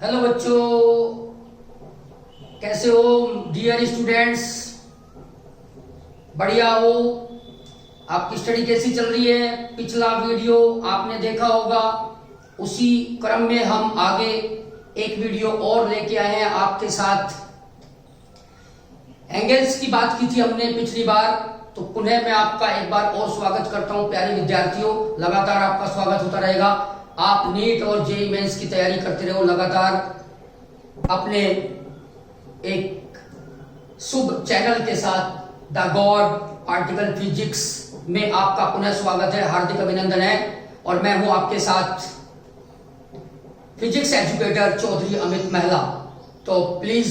Hello बच्चों, कैसे हो डियर स्टूडेंट्स? बढ़िया हो? आपकी स्टडी कैसी चल रही है? पिछला वीडियो आपने देखा होगा, उसी क्रम में हम आगे एक वीडियो और लेके आए हैं आपके साथ। एंगल्स की बात की थी हमने पिछली बार, तो पुनः मैं आपका एक बार और स्वागत करता हूं। प्यारे विद्यार्थियों, लगातार आपका स्वागत होता रहेगा। आप नीट और जेईई मेंस की तैयारी करते रहो लगातार अपने एक शुभ चैनल के साथ। द गॉड पार्टिकल फिजिक्स में आपका पुनः स्वागत है, हार्दिक अभिनंदन है। और मैं हूं आपके साथ फिजिक्स एजुकेटर चौधरी अमित महला। तो प्लीज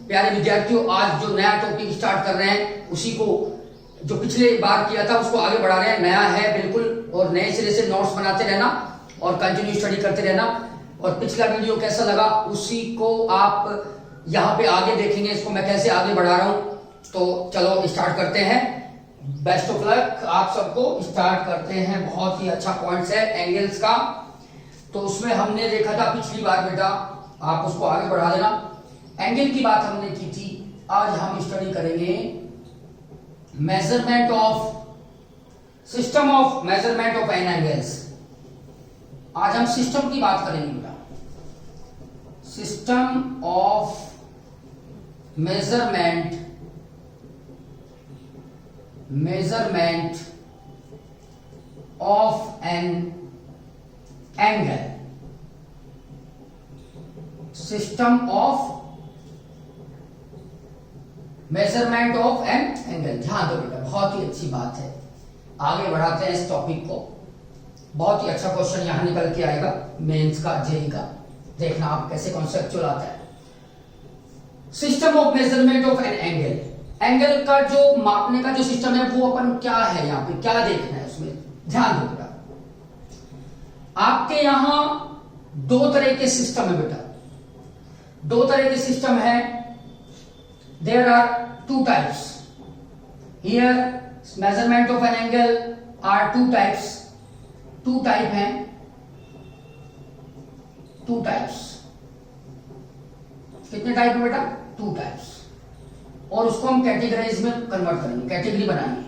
प्यारे विद्यार्थियों, आज जो नया टॉपिक स्टार्ट कर रहे हैं उसी को जो पिछले बार किया था उसको आगे बढ़ा रहे हैं। नया है बिल्कुल, और नए सिरे से नोट्स बनाते रहना और कंटिन्यू स्टडी करते रहना। और पिछला वीडियो कैसा लगा उसी को आप यहाँ पे आगे देखेंगे, इसको मैं कैसे आगे बढ़ा रहा हूं। तो चलो स्टार्ट करते हैं। बेस्ट ऑफ लक आप सबको। स्टार्ट करते हैं। बहुत ही अच्छा पॉइंट्स है एंगल्स का। तो उसमें हमने देखा था पिछली बार, बेटा आप उसको आगे बढ़ा देना। एंगल की बात हमने की थी। आज हम स्टडी करेंगे measurement of system of measurement of an angles. आज हम सिस्टम की बात करेंगे बेटा, system of measurement of an angle. System of measurement of an angle. ध्यान दो बेटा, बहुत ही अच्छी बात है। आगे बढ़ाते हैं इस टॉपिक को। बहुत ही अच्छा क्वेश्चन यहां निकल के आएगा मेंस का, जेईई का। देखना आप कैसे कॉन्सेप्चुअल आता है। System of measurement of an angle. Angle का जो मापने का जो सिस्टम है वो अपन क्या है, यहां पे क्या देखना है उसमें। ध्यान दो बेटा, आपके यहां दो तरह के सिस्टम है बेटा। दो तरह के सिस्टम है। There are two types here. Measurement of an angle are two types. Two type हैं, टू टाइप्स। कितने टाइप है बेटा? Two types. और उसको हम कैटेगराइज में कन्वर्ट करेंगे, कैटेगरी बनाएंगे।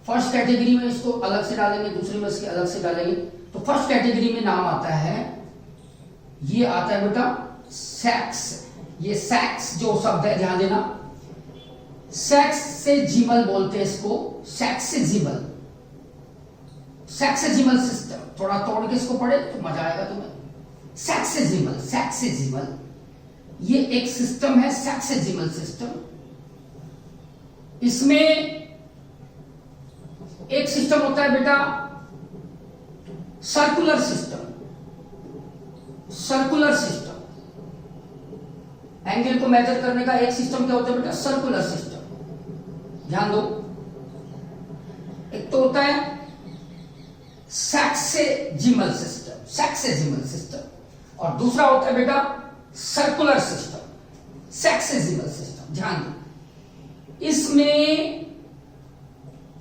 फर्स्ट कैटेगरी में इसको अलग से डालेंगे, दूसरी में इसके अलग से डालेंगे। तो फर्स्ट कैटेगरी में नाम आता है, ये आता है बेटा सेक्स। ये सेक्स जो शब्द है, ध्यान देना, सेक्सेजिमल बोलते हैं इसको। सेक्सेजिमल, सेक्सेजिमल सिस्टम। थोड़ा तोड़ के इसको पढ़े तो मजा आएगा तुम्हें। सेक्सेजिमल, सेक्सेजिमल ये एक सिस्टम है, सेक्सेजिमल सिस्टम। इसमें एक सिस्टम होता है बेटा circular system. Circular system, angle को मेजर करने का एक सिस्टम क्या होता है बेटा? Circular system. ध्यान दो, एक तो होता है सेक्सेजिमल सिस्टम, सेक्सेजिमल सिस्टम, और दूसरा होता है बेटा सर्कुलर सिस्टम, सेक्सेजिमल सिस्टम। ध्यान दो, इसमें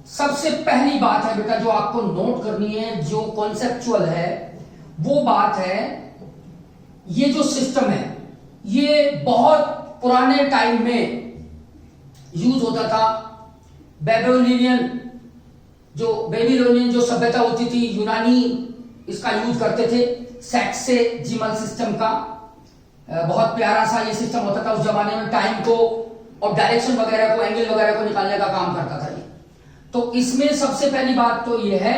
सबसे पहली बात है बेटा जो आपको नोट करनी है, जो कॉन्सेप्चुअल है, वो बात है ये जो सिस्टम है ये बहुत पुराने टाइम में यूज होता था। बेबीलोनियन जो सभ्यता होती थी, यूनानी इसका यूज करते थे, सेक्सेजिमल सिस्टम का। बहुत प्यारा सा ये सिस्टम होता था उस जमाने में। टाइम को और डायरेक्शन वगैरह को, एंगल वगैरह को निकालने का काम करता था ये। तो इसमें सबसे पहली बात तो ये है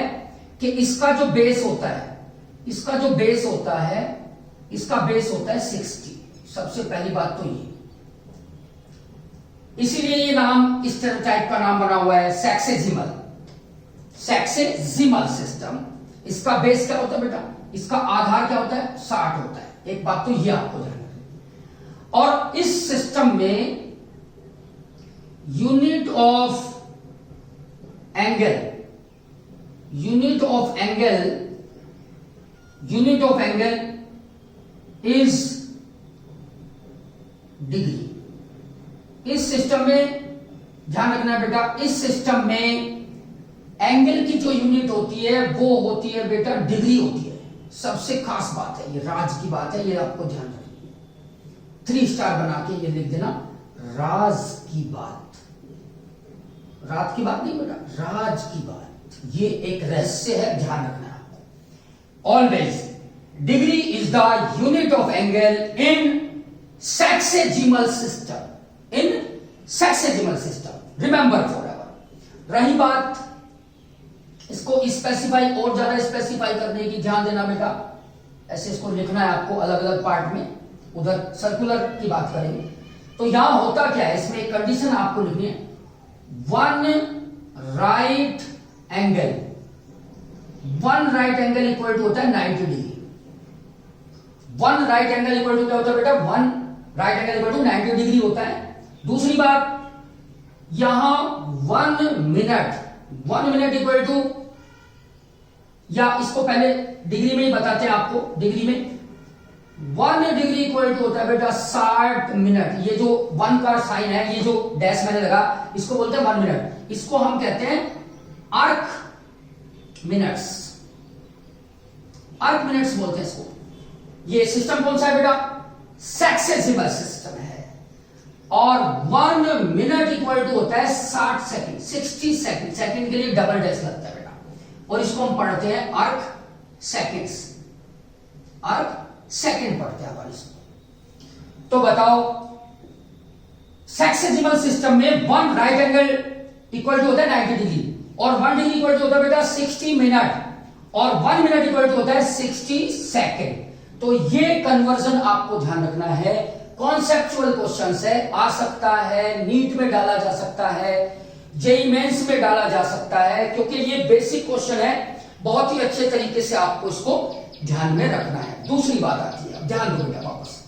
कि इसका जो बेस होता है, इसका जो बेस होता है, इसका बेस होता है 60। सबसे पहली बात तो ये, इसीलिए ये नाम इस टाइप का नाम बना हुआ है, सेक्सेजिमल, सेक्सेजिमल सिस्टम। इसका बेस क्या होता है बेटा? इसका आधार क्या होता है? 60 होता है। एक बात तो ये आपको जानना है। और इस सिस्टम में unit of angle, unit of angle is degree. इस सिस्टम में ध्यान रखना बेटा, इस सिस्टम में एंगल की जो यूनिट होती है वो होती है बेटा डिग्री होती है। सबसे खास बात है, ये राज की बात है, ये आपको ध्यान रखनी है। 3 स्टार बना के ये लिख देना, राज की बात। रात की बात नहीं बेटा, राज की बात। ये एक रहस्य है, ध्यान रखना आपको। Always degree is the unit of angle in sexagesimal system, in sexagesimal system, remember forever. रही बात इसको स्पेसिफाई और ज्यादा स्पेसिफाई करने की, ध्यान देना बेटा, ऐसे इसको लिखना है आपको अलग अलग पार्ट में, उधर सर्कुलर की बात करेंगे। तो यहां होता क्या है, इसमें एक कंडीशन आपको लिखनी है, one right angle, one right angle equal to होता है 90 degree. One right angle equal to क्या होता है बेटा, one right angle equal to 90 degree होता है। दूसरी बात, यहां 1 मिनट, 1 मिनट इक्वल टू, या इसको पहले डिग्री में ही बताते हैं आपको, डिग्री में 1 डिग्री इक्वल टू होता है बेटा 60 मिनट। ये जो 1 का साइन है, ये जो डैश मैंने लगा, इसको बोलते हैं 1 मिनट। इसको हम कहते हैं आर्क मिनट्स, आर्क मिनट्स बोलते हैं इसको। ये सिस्टम कौन सा है बेटा, सेक्सेसिबल सिस्टम है। और 1 मिनट इक्वल टू होता है 60 सेकंड, 60 सेकंड, सेकंड के लिए डबल डैश लगता है बेटा, और इसको हम पढ़ते हैं आर्क सेकंड्स, आर्क सेकंड पढ़ते हैं अपन इसको। तो बताओ, सेक्सेजिमल सिस्टम में 1 राइट एंगल इक्वल टू होता है 90 डिग्री, और 1 डिग्री इक्वल टू होता है बेटा 60 मिनट, और 1 मिनट इक्वल टू होता है 60 सेकंड। तो ये कन्वर्जन आपको ध्यान रखना है, कॉन्सेप्चुअल क्वेश्चन है, आ सकता है, नीट में डाला जा सकता है, जेईई मेंस में डाला जा सकता है, क्योंकि ये बेसिक क्वेश्चन है। बहुत ही अच्छे तरीके से आपको इसको ध्यान में रखना है। दूसरी बात आती है, ध्यान दो बेटा वापस,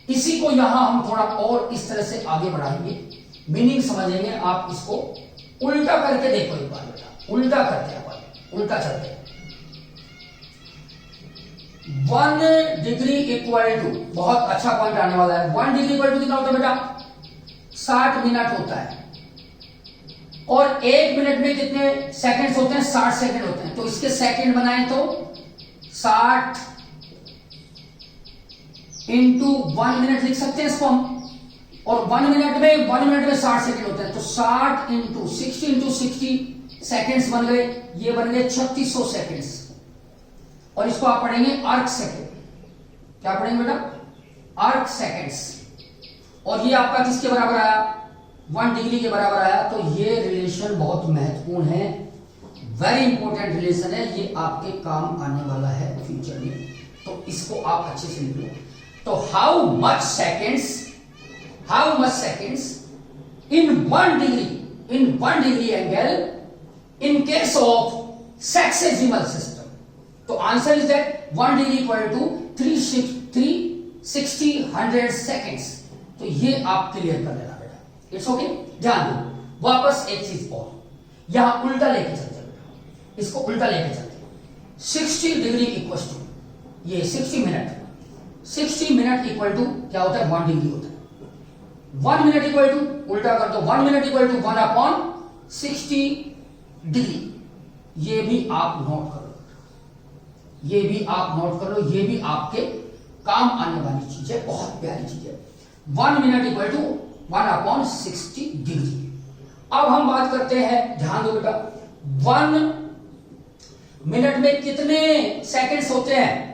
इसी को यहां हम थोड़ा और इस तरह से आगे बढ़ाएंगे, मीनिंग समझेंगे। आप इसको उल्टा करके देखो एक बार बेटा, उल्टा करते हैं अपन, उल्टा चलते हैं। 1 डिग्री इक्वल टू, बहुत अच्छा पॉइंट आने वाला है, 1 डिग्री इक्वल टू कितना होता है बेटा, 60 मिनट होता है, और 1 मिनट में कितने सेकंड्स होते हैं, 60 सेकंड होते हैं। तो इसके सेकंड बनाए तो 60 इंटू 1 मिनट लिख सकते हैं इसको हम, और 1 मिनट में 60 सेकंड होते हैं। तो 60 इंटू 60 सेकंड्स बन गए, ये बन गए 3600 सेकंड्स। और इसको आप पढ़ेंगे आर्क सेकंड, क्या पढ़ेंगे बेटा, आर्क सेकंड्स। और ये आपका किसके बराबर आया, 1 डिग्री के बराबर आया। तो ये रिलेशन बहुत महत्वपूर्ण है, वेरी इंपॉर्टेंट रिलेशन है, ये आपके काम आने वाला है फ्यूचर में। तो इसको आप अच्छे से लिख लो। तो how much seconds in 1 degree angle in case of sexagesimal system. तो answer is that 1 degree equal to 360 100 seconds. तो ये आप क्लियर कर लेना बेटा, इट्स ओके। ध्यान दो, वापस एक चीज और, यहां उल्टा लेके चलते हैं बेटा, इसको उल्टा लेके चलते हैं। 60 डिग्री इक्वल टू ये 60 मिनट, 60 मिनट इक्वल टू क्या होता है, 1 डिग्री होता है। 1 मिनट इक्वल टू, उल्टा कर दो, 1 मिनट इक्वल टू 1/60 डिग्री। ये भी आप नोट कर लो, ये भी आप नोट कर लो, ये भी आपके काम आने वाली चीज है, बहुत प्यारी चीज है। 1 मिनट इक्वल टू 1/60 डिग्री। अब हम बात करते हैं, ध्यान दो बेटा, 1 मिनट में कितने सेकंड्स होते हैं,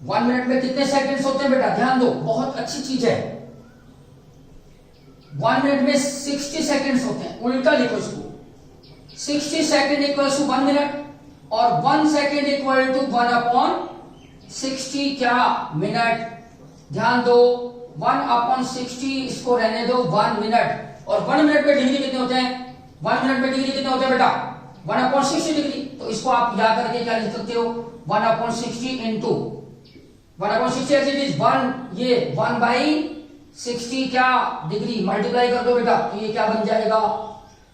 1 मिनट में कितने सेकंड्स होते हैं बेटा, ध्यान दो, बहुत अच्छी चीज है। 1 मिनट में 60 सेकंड्स होते हैं, उल्टा लिखो इसको, 60 सेकंड इक्वल टू 1 मिनट, और 1 सेकंड इक्वल टू 1/60 क्या मिनट। ध्यान दो, 1/60 इसको रहने दो 1 मिनट, और 1 मिनट में डिग्री कितने होते हैं, 1 मिनट में डिग्री कितने होते हैं बेटा, 1/60 डिग्री। तो इसको आप याद करके क्या लिख सकते हो, 1/60 इंटू 1/60 एज इट इज 1, ये 1/60 क्या डिग्री, मल्टीप्लाई कर दो बेटा। तो ये क्या बन जाएगा,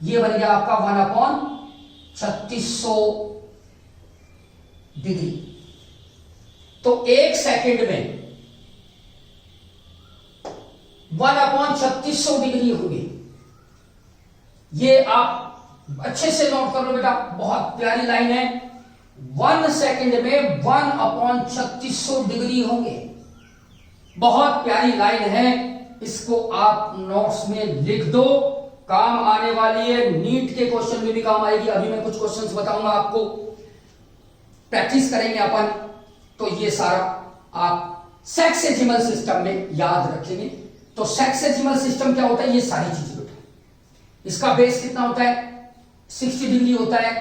ये बन गया आपका 1/3600 डिग्री। तो 1 सेकंड में 1/3600 डिग्री होगी। ये आप अच्छे से नोट कर लो बेटा, बहुत प्यारी लाइन है। 1 सेकंड में 1/3600 डिग्री होंगे, बहुत प्यारी लाइन है, इसको आप नोट्स में लिख दो, काम आने वाली है, नीट के क्वेश्चन में भी काम आएगी। अभी मैं कुछ क्वेश्चंस बताऊंगा आपको, प्रैक्टिस करेंगे अपन, तो ये सारा आप सेक्सेजिमल सिस्टम में याद रखेंगे। तो सेक्सेजिमल सिस्टम क्या होता है, ये सारी चीजें बेटा, इसका बेस कितना होता है, 60 डिग्री होता है,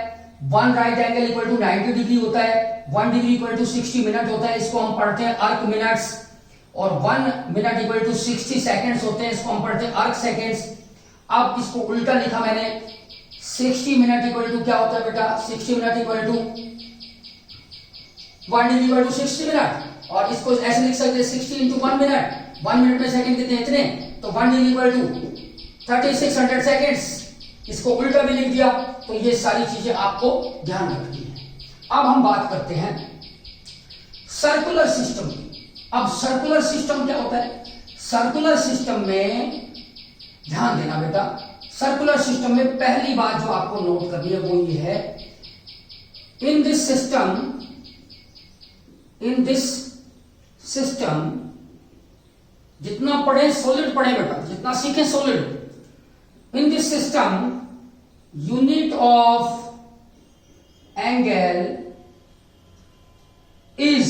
1 right angle equal to 90 degree होता है, 1 डिग्री इक्वल टू 60 मिनट होता है, इसको हम पढ़ते हैं अर्क मिनट्स, और 1 मिनट इक्वल टू 60 सेकेंड्स होते हैं, इसको हम पढ़ते हैं अर्क सेकेंड्स। अब इसको उल्टा लिखा मैंने, 60 मिनट इक्वल टू क्या होता है बेटा, 60 minute equal to 1 degree equal to 60 minute, और इसको ऐसे लिख सकते हैं 60 इंटू 1 मिनट, 1 मिनट में सेकंड कितने, इतने, तो 1 डिग्री इक्वल टू 3600 सेकेंड्स, इसको उल्टा भी लिख दिया। तो ये सारी चीजें आपको ध्यान रखनी है। अब हम बात करते हैं सर्कुलर सिस्टम की। अब सर्कुलर सिस्टम क्या होता है, सर्कुलर सिस्टम में ध्यान देना बेटा, सर्कुलर सिस्टम में पहली बात जो आपको नोट करनी है वो ये है, इन दिस सिस्टम जितना पढ़े सॉलिड पढ़े बेटा, जितना सीखे solid, in this system unit of angle is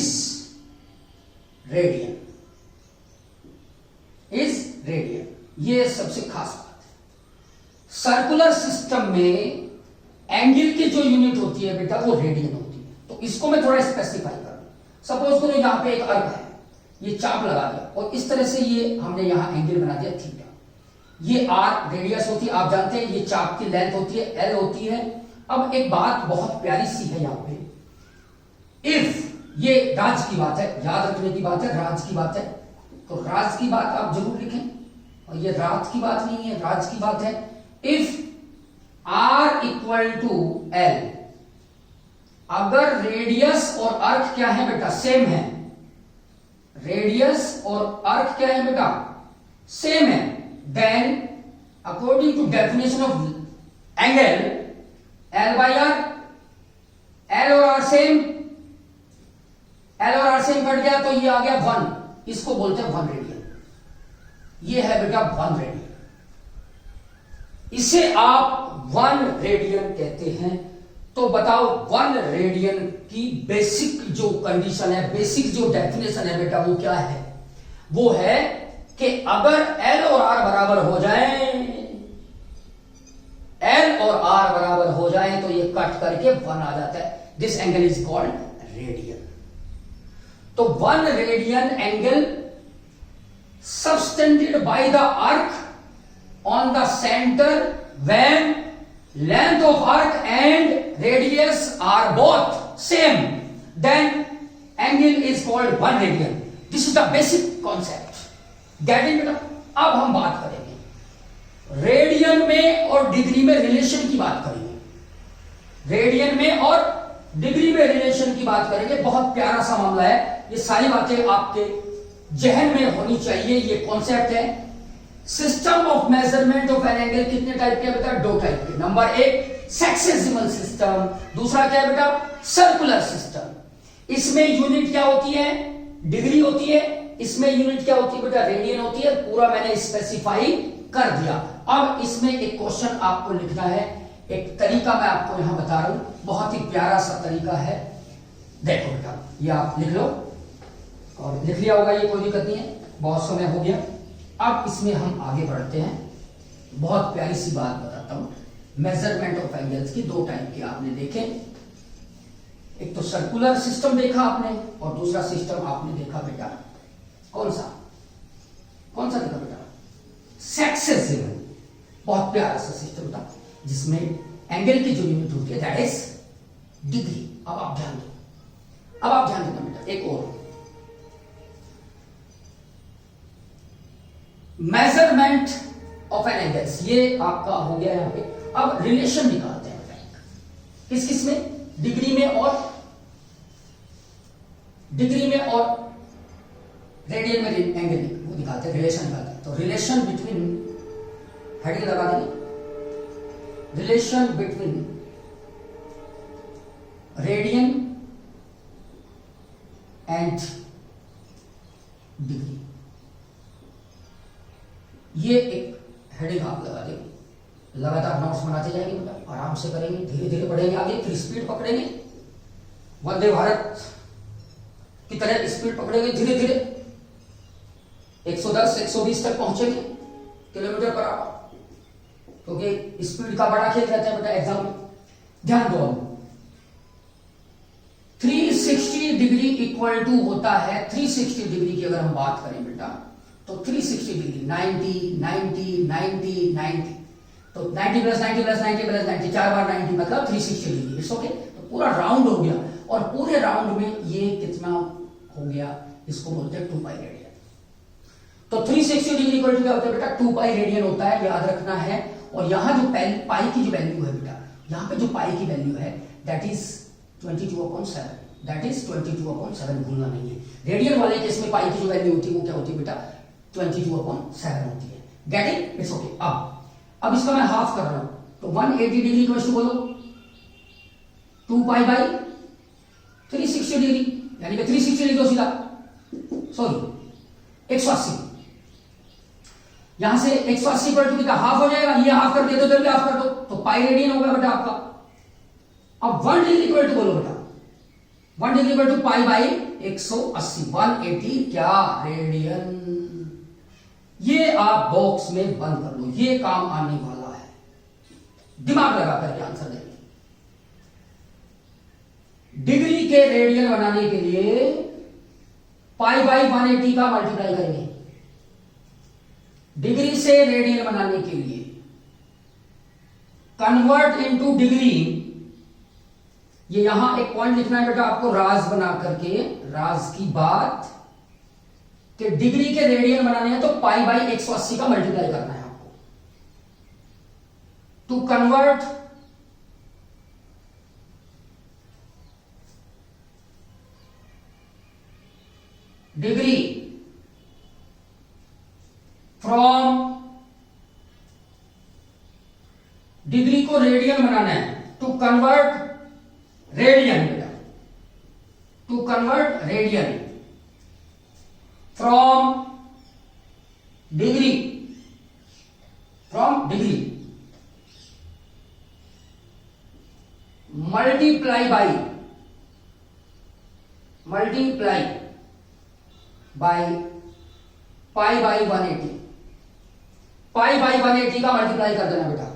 radian, ये सबसे खास बात है। सर्कुलर सिस्टम में एंगल की जो यूनिट होती है बेटा वो रेडियन होती है। तो इसको मैं थोड़ा स्पेसिफाई करूं, सपोज करो यहां पे एक अर्क है, ये चाप लगा दिया और इस तरह से ये हमने यहां एंगल बना दिया थीटा, ये आर रेडियस होती है, आप जानते हैं ये चाप की लेंथ होती है, एल होती है। अब एक बात बहुत प्यारी सी है यहां पे, इफ, ये राज की बात है, याद रखने की बात है, राज की बात है, तो राज की बात आप जरूर लिखें, और ये राज की बात नहीं है, राज की बात है। If R equal to L, अगर रेडियस और अर्क क्या है बेटा, सेम है, रेडियस और अर्क क्या है बेटा, सेम है, then according to definition of angle L by R, L और R सेम, L और R सेम कट गया तो ये आ गया 1, इसको बोलते हैं 1 रेडियन, ये है बेटा 1 रेडियन, इसे आप 1 रेडियन कहते हैं। तो बताओ 1 रेडियन की बेसिक जो कंडीशन है, बेसिक जो डेफिनेशन है बेटा वो क्या है, वो है कि अगर L और R बराबर हो जाए, L और R बराबर हो जाए तो ये कट करके 1 आ जाता है, this angle is called radian. तो 1 radian angle subtended by the arc on the centre when length of arc and radius are both same, then angle is called 1 radian. This is the basic concept, getting it? अब हम बात करेंगे radian में और degree में relation की बात करेंगे, रेडियन में और डिग्री में रिलेशन की बात करेंगे। बहुत प्यारा सा मामला है, ये सारी बातें आपके जहन में होनी चाहिए। ये कॉन्सेप्ट है system of measurement of an angle, कितने टाइप के बेटा, 2 टाइप के। नंबर 1 सेक्सेसिमल सिस्टम, दूसरा क्या है बेटा, सर्कुलर सिस्टम। इसमें यूनिट क्या होती है, डिग्री होती है, इसमें यूनिट क्या होती है बेटा, रेडियन होती है। पूरा मैंने स्पेसिफाई कर दिया। अब इसमें एक क्वेश्चन आपको लिखना है, एक तरीका मैं आपको यहां बता रहा हूं, बहुत ही प्यारा सा तरीका है। देखो बेटा, ये आप लिख लो, और लिख लिया होगा, ये कोई दिक्कत नहीं है, बहुत समय हो गया। अब इसमें हम आगे बढ़ते हैं, बहुत प्यारी सी बात बताता हूं। मेजरमेंट ऑफ एंगल्स की 2 टाइप के आपने देखे, एक तो सर्कुलर सिस्टम देखा आपने, और दूसरा सिस्टम आपने देखा बेटा कौन सा देखा बेटा, सेक्सेसिमल। बहुत प्यारा सा सिस्टम था जिसमें एंगल की जो यूनिट होती है दैट इज डिग्री। अब आप ध्यान देना बेटा, एक और मेजरमेंट ऑफ एन एंगल्स, ये आपका हो गया यहां पे। अब रिलेशन निकालते हैं किस में, डिग्री में और रेडियन में एंगल वो निकालते हैं, रिलेशन निकालते हैं। तो रिलेशन बिटवीन, हेडिंग लगा देंगे, relation between radian and degree. Records बनाते जाएंगे बेटा, आराम से करेंगे, धीरे धीरे बढ़ेंगे आगे, फिर स्पीड पकड़ेंगे, वंदे भारत की तरह स्पीड पकड़ेंगे धीरे धीरे, 110 120 तक पहुंचेंगे किलोमीटर पर आवर, क्योंकि स्पीड का बड़ा खेल रहता है बेटा एग्जाम में। ध्यान दो, 360 डिग्री इक्वल टू होता है, 360 डिग्री की अगर हम बात करें बेटा तो 360 डिग्री 90 90 90 90, तो 90 प्लस 90 प्लस 90 प्लस 90, 4 बार 90 मतलब 360 डिग्री। इट्स ओके, तो पूरा राउंड हो गया, और पूरे राउंड में ये कितना हो गया, इसको बोलते हैं 2 पाई रेडियन। तो 360 डिग्री इक्वल टू क्या होता है बेटा, 2 पाई रेडियन होता है, याद रखना है। और यहां जो पाई की जो वैल्यू है बेटा, यहां पे जो पाई की वैल्यू है दैट इज 22/7, दैट इज 22/7, भूलना नहीं है। रेडियन वाले केस में पाई की जो वैल्यू होती है वो क्या होती है बेटा, 22/7 होती है। Get it? It's okay. अब इसका मैं हाफ कर रहा हूं, तो 180 डिग्री इक्वल टू बोलो 2 पाई बाई 360 डिग्री, यानी कि 360 डिग्री सीधा, सॉरी 180, यहां से 180 पर टू का हाफ हो जाएगा, ये हाफ कर दे दो, इधर भी हाफ कर दो, तो पाई रेडियन होगा बेटा आपका। अब 1 डिग्री इक्वल टू बोलो बेटा, 1 degree equal to pi by 180, 180 क्या रेडियन। ये आप बॉक्स में बंद कर लो, ये काम आने वाला है, दिमाग लगा करके आंसर देंगे। डिग्री के रेडियन बनाने के लिए पाई बाई 180 का मल्टीप्लाई करेंगे, डिग्री से रेडियन बनाने के लिए कन्वर्ट इनटू डिग्री। ये यहां एक पॉइंट लिखना है बेटा आपको, राज बना करके, राज की बात कि डिग्री के रेडियन बनाने हैं तो पाई बाई 180 का मल्टीप्लाई करना है आपको, to convert degree from, degree को रेडियन बनाना है, टू कन्वर्ट रेडियन बेटा, to convert radian from degree, from degree multiply by pi by 180, pi by 180 का मल्टीप्लाई कर देना बेटा।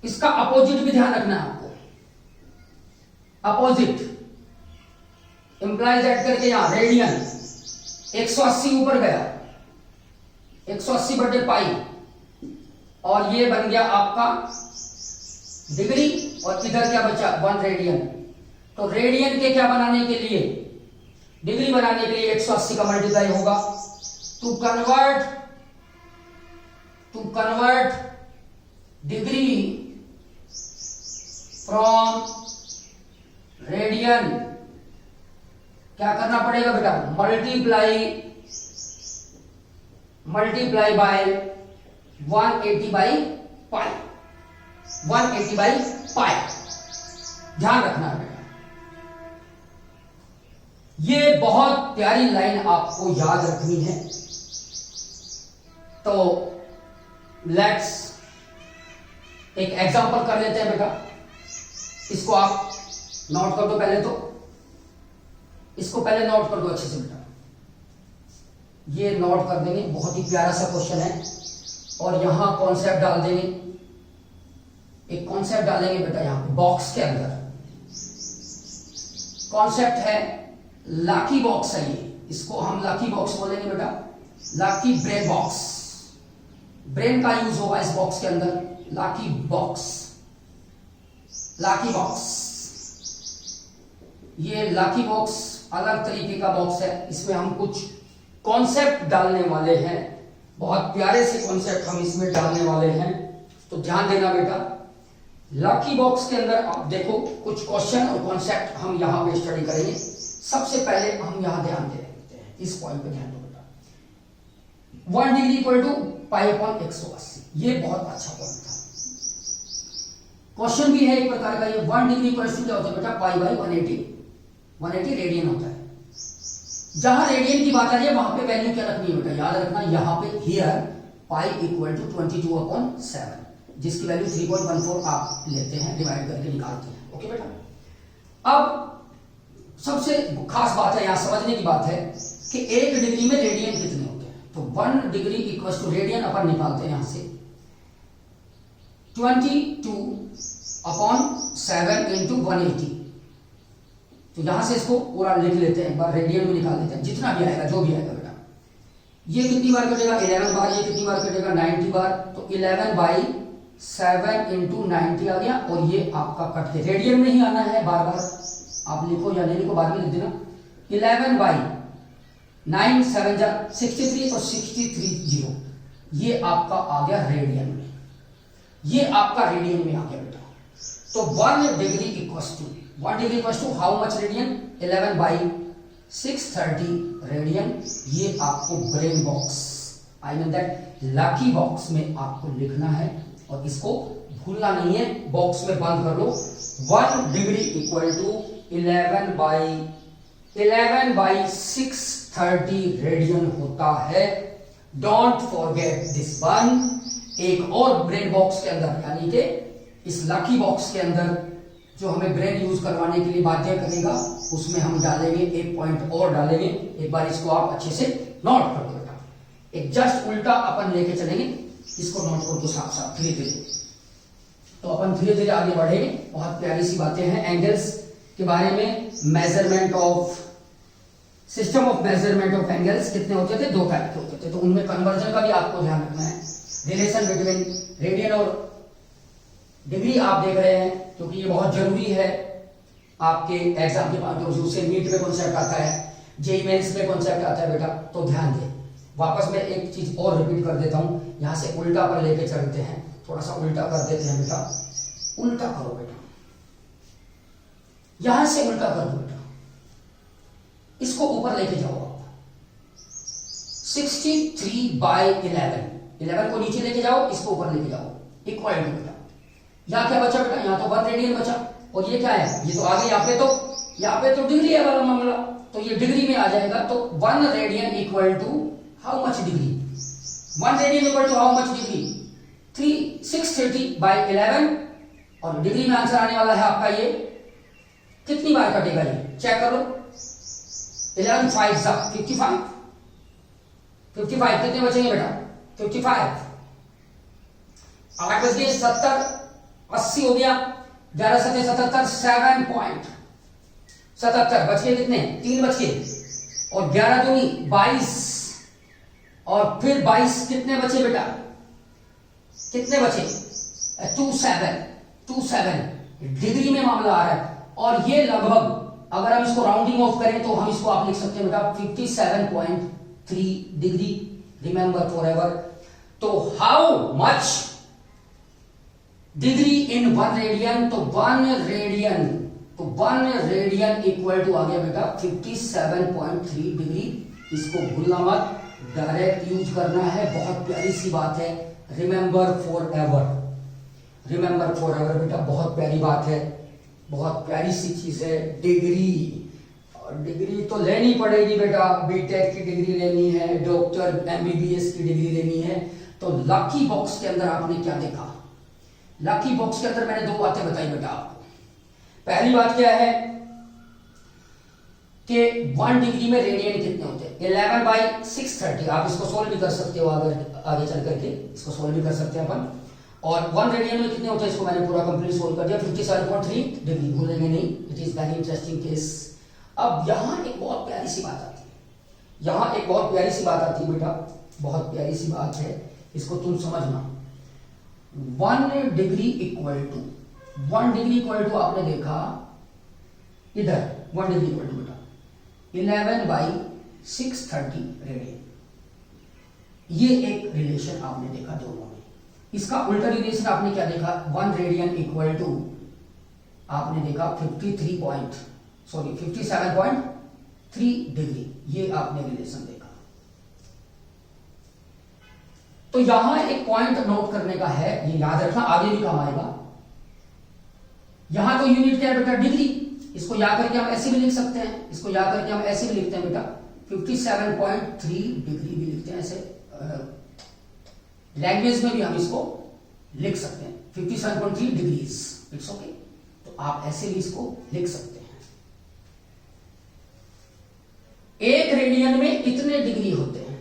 इसका अपोजिट भी ध्यान रखना है आपको, अपोजिट इंप्लाइज ऐड करके यहां रेडियन 180 ऊपर गया, 180 बटे पाई, और ये बन गया आपका डिग्री, और इधर क्या बचा 1 रेडियन। तो रेडियन के क्या बनाने के लिए, डिग्री बनाने के लिए 180 का मल्टीप्लाई होगा, to convert degree from radian, क्या करना पड़ेगा बेटा, multiply by 180 by pi, 180 by pi, ध्यान रखना है बेटा। ये बहुत प्यारी लाइन आपको याद रखनी है। तो लेट्स एक एग्जांपल कर लेते हैं बेटा, इसको आप नोट कर दो पहले, तो इसको पहले नोट कर दो अच्छे से बेटा, ये नोट कर देंगे, बहुत ही प्यारा सा क्वेश्चन है, और यहां कॉन्सेप्ट डाल देंगे, एक कॉन्सेप्ट डालेंगे बेटा यहां पे बॉक्स के अंदर, कॉन्सेप्ट है लाकी बॉक्स है ये, इसको हम लाकी बॉक्स बोलेंगे बेटा, लाकी ब्रेन बॉक्स, ब्रेन का यूज होगा इस बॉक्स के अंदर, लाकी बॉक्स, लाकी बॉक्स। ये लाकी बॉक्स अलग तरीके का बॉक्स है, इसमें हम कुछ कॉन्सेप्ट डालने वाले हैं, बहुत प्यारे से कॉन्सेप्ट हम इसमें डालने वाले हैं, तो ध्यान देना बेटा। लाकी बॉक्स के अंदर आप देखो कुछ क्वेश्चन और कॉन्सेप्ट हम यहां पे स्टडी करेंगे। सबसे पहले हम यहां ध्यान दे देते हैं, इस पॉइंट पे ध्यान दो बेटा, 1 degree equal to pi upon 180, ये बहुत अच्छा पॉइंट था, क्वेश्चन भी है एक प्रकार का ये। 1 डिग्री इक्वल टू क्या होता है बेटा, पाई बाई 180 रेडियन होता है। जहां रेडियन की बात आ रही है वहां पे वैल्यू क्या रखनी है बेटा, याद रखना, यहां पे हियर पाई इक्वल टू 22/7, जिसकी वैल्यू 3.14 आप लेते हैं, डिवाइड करके निकालते हैं। ओके बेटा, अब सबसे खास बात है, यहां समझने की बात है कि 1 डिग्री में रेडियन कितने होते हैं। तो 1 डिग्री इक्वल टू रेडियन अपन निकालते हैं यहां से 22/7 इंटू 180। तो यहां से इसको पूरा लिख लेते हैं, एक बार रेडियन में निकाल लेते हैं, जितना भी आएगा जो भी आएगा बेटा। ये कितनी बार कटेगा 11 बार, ये कितनी बार कटेगा 90 बार। तो 11/7 इंटू 90 आ गया, और ये आपका कट के रेडियन में ही आना है, बार बार आप लिखो या नहीं लिखो बाद में लिख देना। 11/9 7 जा 63, तो 63 ये आपका आ गया रेडियन में, ये आपका रेडियन में आ गया बेटा। तो 1 degree equal to how much radian, 11/630 radian. ये आपको brain box, I mean that lucky box में आपको लिखना है, और इसको भूलना नहीं है, बॉक्स में बंद कर लो। 1 डिग्री इक्वल टू 11/630 रेडियन होता है। Don't forget this one. एक और ब्रेन बॉक्स के अंदर, यानी कि इस लकी बॉक्स के अंदर जो हमें ब्रेन यूज करवाने के लिए बाध्य करेगा, उसमें हम डालेंगे एक पॉइंट और डालेंगे। एक बार इसको आप अच्छे से नोट कर दो बेटा, एक जस्ट उल्टा अपन लेके चलेंगे, इसको नोट कर दो साथ साथ धीरे धीरे। तो अपन धीरे धीरे आगे बढ़ेंगे। बहुत प्यारी सी बातें हैं एंगल्स के बारे में। Measurement of system of measurement of angles कितने होते थे, 2 टाइप के होते थे, तो उनमें कन्वर्जन का भी आपको ध्यान रखना है। रिलेशन बिटवीन रेडियन और डिग्री आप देख रहे हैं, क्योंकि ये बहुत जरूरी है आपके एग्जाम के पॉइंट ऑफ व्यू से। नीट में कॉन्सेप्ट आता है, जेईई मेंस में कॉन्सेप्ट आता है बेटा, तो ध्यान दें। वापस मैं एक चीज और रिपीट कर देता हूं, यहां से उल्टा पर लेके चलते हैं, थोड़ा सा उल्टा कर देते हैं बेटा। उल्टा करो बेटा, यहां से उल्टा कर दो बेटा, इसको ऊपर लेके जाओ आप। 63/11 को नीचे लेके जाओ, इसको ऊपर लेके जाओ, इक्वल टू बेटा। यहां क्या बचा बेटा, यहां तो 1 रेडियन बचा, और ये क्या है, ये तो आगे यहाँ पे तो डिग्री है वाला मामला, तो ये डिग्री में आ जाएगा। तो 1 radian equal to how much degree, 1 radian equal to how much degree, 630/11, और डिग्री में आंसर आने वाला है आपका ये कितनी बार कटेगा, ये चेक कर लो। 11 5 55, 55 कितने बचेंगे बेटा, 55। 8 बच गए 70, 80 हो गया, 11 7 77, 7.77 बच गए, कितने 3 बच गए, और 11 दूनी 22, और फिर 22 कितने बचे बेटा, कितने बचे 27 डिग्री में मामला आ रहा है। और ये लगभग, अगर हम इसको राउंडिंग ऑफ करें तो हम इसको आप लिख सकते हैं बेटा 57.3 डिग्री, रिमेंबर फॉरएवर। तो how much degree in 1 radian, तो 1 रेडियन इक्वल टू आ गया बेटा 57.3 डिग्री। इसको भूलना मत, डायरेक्ट यूज करना है, बहुत प्यारी सी बात है। रिमेंबर फॉरएवर बेटा, बहुत प्यारी बात है, बहुत प्यारी सी चीज है डिग्री। और डिग्री तो लेनी पड़ेगी बेटा, बीटेक की डिग्री लेनी है, डॉक्टर एमबीबीएस की डिग्री लेनी है। तो लकी बॉक्स के अंदर आपने क्या देखा, लकी बॉक्स के अंदर मैंने 2 बातें बताई बेटा आपको। पहली बात क्या है कि 1 डिग्री में रेडियन कितने होते हैं, 11/630। आप इसको सोल्व भी कर सकते हो, आगे चल करके इसको सोल्व भी कर सकते हैं अपन। और 1 रेडियन में कितने होते हैं, इसको मैंने पूरा कंप्लीट सोल्व कर दिया, 57.3 डिग्री, भूलेंगे नहीं, it is very interesting case. अब यहां एक बहुत प्यारी सी बात आती है, बेटा, बहुत प्यारी सी बात है, इसको तुम समझना। 1 डिग्री इक्वल टू आपने देखा इधर 1 डिग्री इक्वल टू बेटा 11/630 रेडियन। ये एक रिलेशन आपने देखा दोनों में। इसका उल्टा रिलेशन आपने क्या देखा, 1 रेडियन इक्वल टू आपने देखा 57.3 डिग्री, ये आपने रिलेशन देखा। तो यहां एक पॉइंट नोट करने का है, ये याद रखना, आगे भी काम आएगा। यहां तो यूनिट क्या है बेटा, डिग्री। इसको याद करके हम ऐसे भी लिख सकते हैं, इसको याद करके हम ऐसे भी लिखते हैं बेटा 57.3 डिग्री भी लिखते हैं ऐसे। लैंग्वेज में भी हम इसको लिख सकते हैं 57.3 डिग्रीज, इट्स ओके। तो आप ऐसे भी इसको लिख सकते हैं। एक रेडियन में कितने डिग्री होते हैं?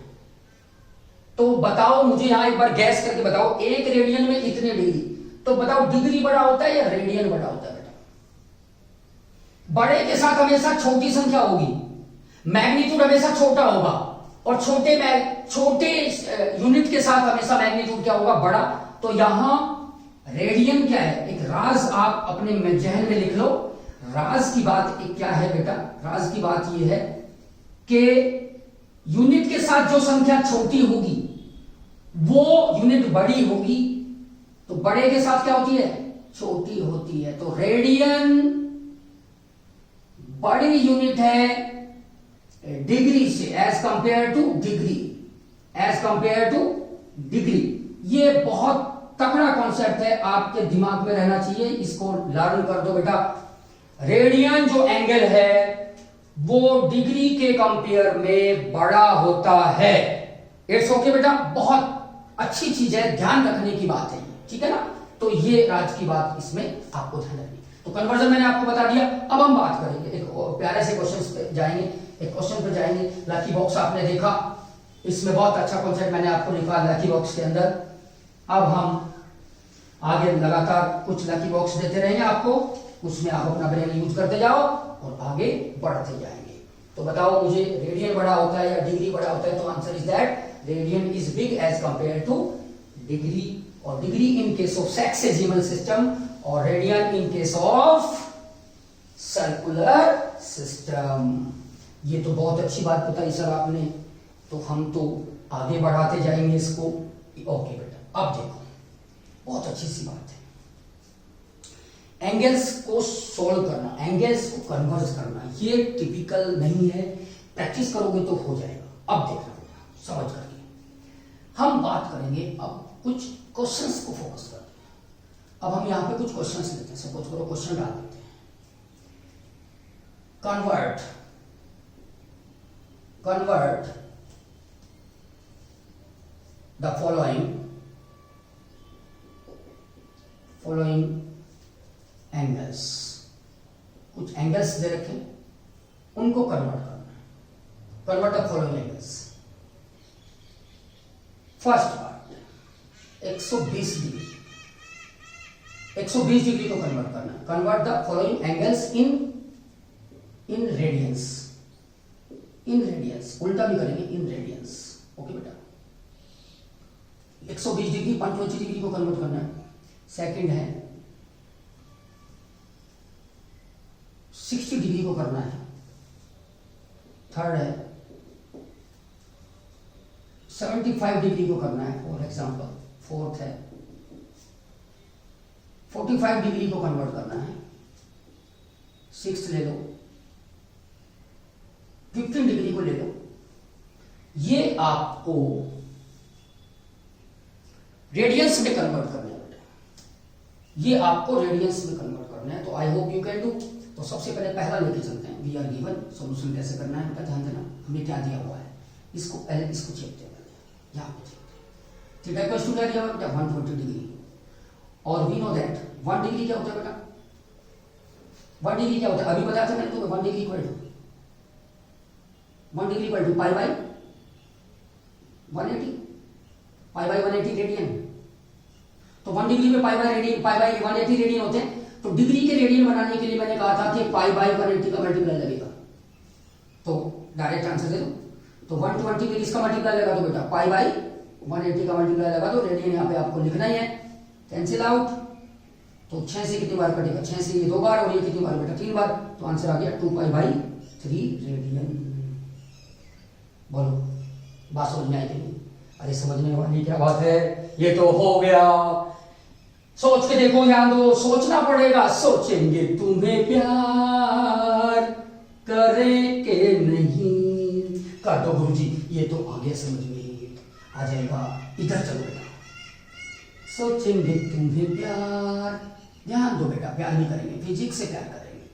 तो बताओ मुझे यहां एक बार गैस करके बताओ, एक रेडियन में इतने डिग्री, तो बताओ डिग्री बड़ा होता है या रेडियन बड़ा होता है बेटा? बड़े के साथ हमेशा छोटी संख्या होगी, मैग्नीट्यूड हमेशा छोटा होगा, और छोटे यूनिट के साथ हमेशा मैग्नीट्यूड क्या होगा? बड़ा। तो यहां रेडियन क्या है? एक राज आप अपने जहन में लिख लो। राज की बात एक क्या है बेटा? राज की बात यह है कि यूनिट के साथ जो संख्या छोटी होगी वो यूनिट बड़ी होगी, तो बड़े के साथ क्या होती है? छोटी होती है। तो रेडियन बड़ी यूनिट है डिग्री से, as compare to degree, as compare to degree. ये बहुत तगड़ा कॉन्सेप्ट है, आपके दिमाग में रहना चाहिए, इसको लर्न कर दो बेटा। रेडियन जो एंगल है वो डिग्री के कंपेयर में बड़ा होता है। इट्स ओके बेटा, बहुत अच्छी चीज है, ध्यान रखने की बात है, ठीक है ना? तो ये आज की बात इसमें आपको ध्यान रखनी। तो कन्वर्जन मैंने आपको बता दिया। अब हम बात करेंगे एक प्यारे से क्वेश्चन पे जाएंगे, एक क्वेश्चन पे जाएंगे। लकी बॉक्स आपने देखा, इसमें बहुत अच्छा कॉन्सेप्ट मैंने आपको लिखा लकी बॉक्स के अंदर। अब हम आगे लगातार कुछ लकी बॉक्स देते रहेंगे आपको, उसमें आप अपना ब्रेन यूज करते जाओ और आगे बढ़ते जाएंगे। तो बताओ मुझे, रेडियन बड़ा होता है या डिग्री बड़ा होता है? तो answer is that radian is big as compare to degree, और degree in case of sexagesimal system और radian in case of circular system. ये तो बहुत अच्छी बात बताई सर आपने, तो हम तो आगे बढ़ाते जाएंगे इसको। ओके बेटा, अब देखो बहुत अच्छी सी बात है, एंगल्स को सोल्व करना, एंगल्स को कन्वर्ज करना, ये टिपिकल नहीं है, प्रैक्टिस करोगे तो हो जाएगा। अब देखना समझ करके हम बात करेंगे, अब कुछ क्वेश्चंस को फोकस करते हैं। अब हम यहां पे कुछ क्वेश्चंस लेते हैं, सपोज करो क्वेश्चन डाल देते हैं, कन्वर्ट द फॉलोइंग एंगल्स। कुछ एंगल्स दे रखे, उनको कन्वर्ट करना है। Convert the following angles. First part 120 degree, 120 degree को कन्वर्ट करना है। Convert the following angles in radiance, in radiance, उल्टा भी करेंगे, इन रेडियंस। ओके बेटा, 120 डिग्री 120 डिग्री को कन्वर्ट करना है। सेकंड है 60 डिग्री को करना है। थर्ड है 75 डिग्री को करना है फॉर एग्जांपल। फोर्थ है 45 डिग्री को कन्वर्ट करना है। सिक्स्थ ले लो, 15 डिग्री को ले लो। ये आपको रेडियंस में कन्वर्ट करना है बेटा, ये आपको रेडियंस में कन्वर्ट करना है। तो I hope you can do. तो सबसे पहले पहला लेके चलते हैं, वी आर गिवन सॉल्यूशन कैसे करना है बेटा, ध्यान देना हमें क्या दिया हुआ है। इसको पहले इसको चेक करते हैं, यहाँ पे थीटा इक्वल्स टू क्या दिया हुआ बेटा 120 डिग्री, और वी नो दैट 1 डिग्री क्या होता है बेटा, 1 डिग्री क्या होता है, अभी बताया था मैंने तुम्हें। 1 degree equal to 1 degree equal to pi by 180, pi by 180 radian. तो 1 डिग्री में पाई बाई 180 रेडियन होते हैं। तो डिग्री के रेडियन बनाने के लिए मैंने कहा था कि पाई बाई 180 का मल्टीप्लाई लगेगा। तो डायरेक्ट आंसर दे दो। तो 120 में इसका मल्टीप्लाई लगा दो बेटा, पाई बाई 180 का मल्टीप्लाई लगा दो। रेडियन यहाँ पे आपको लिखना ही है, कैंसिल आउट। तो 6 से कितनी बार कटेगा, 6 से ये 2 बार, और ये कितनी बार बेटा 3 बार। तो आंसर आ गया 2 पाई बाई 3 रेडियन। बोलो बात समझ में आई कि नहीं? अरे समझने वाली क्या बात है, ये तो हो गया। सोच के देखो, ध्यान दो, सोचना पड़ेगा। सोचेंगे तुम्हें प्यार करें के नहीं, कर दो गुरुजी, ये तो आगे समझ में आ जाएगा। इधर चलो बेटा, सोचेंगे तुम्हें प्यार, ध्यान दो बेटा, प्यार नहीं करेंगे, फिजिक्स से प्यार करेंगे।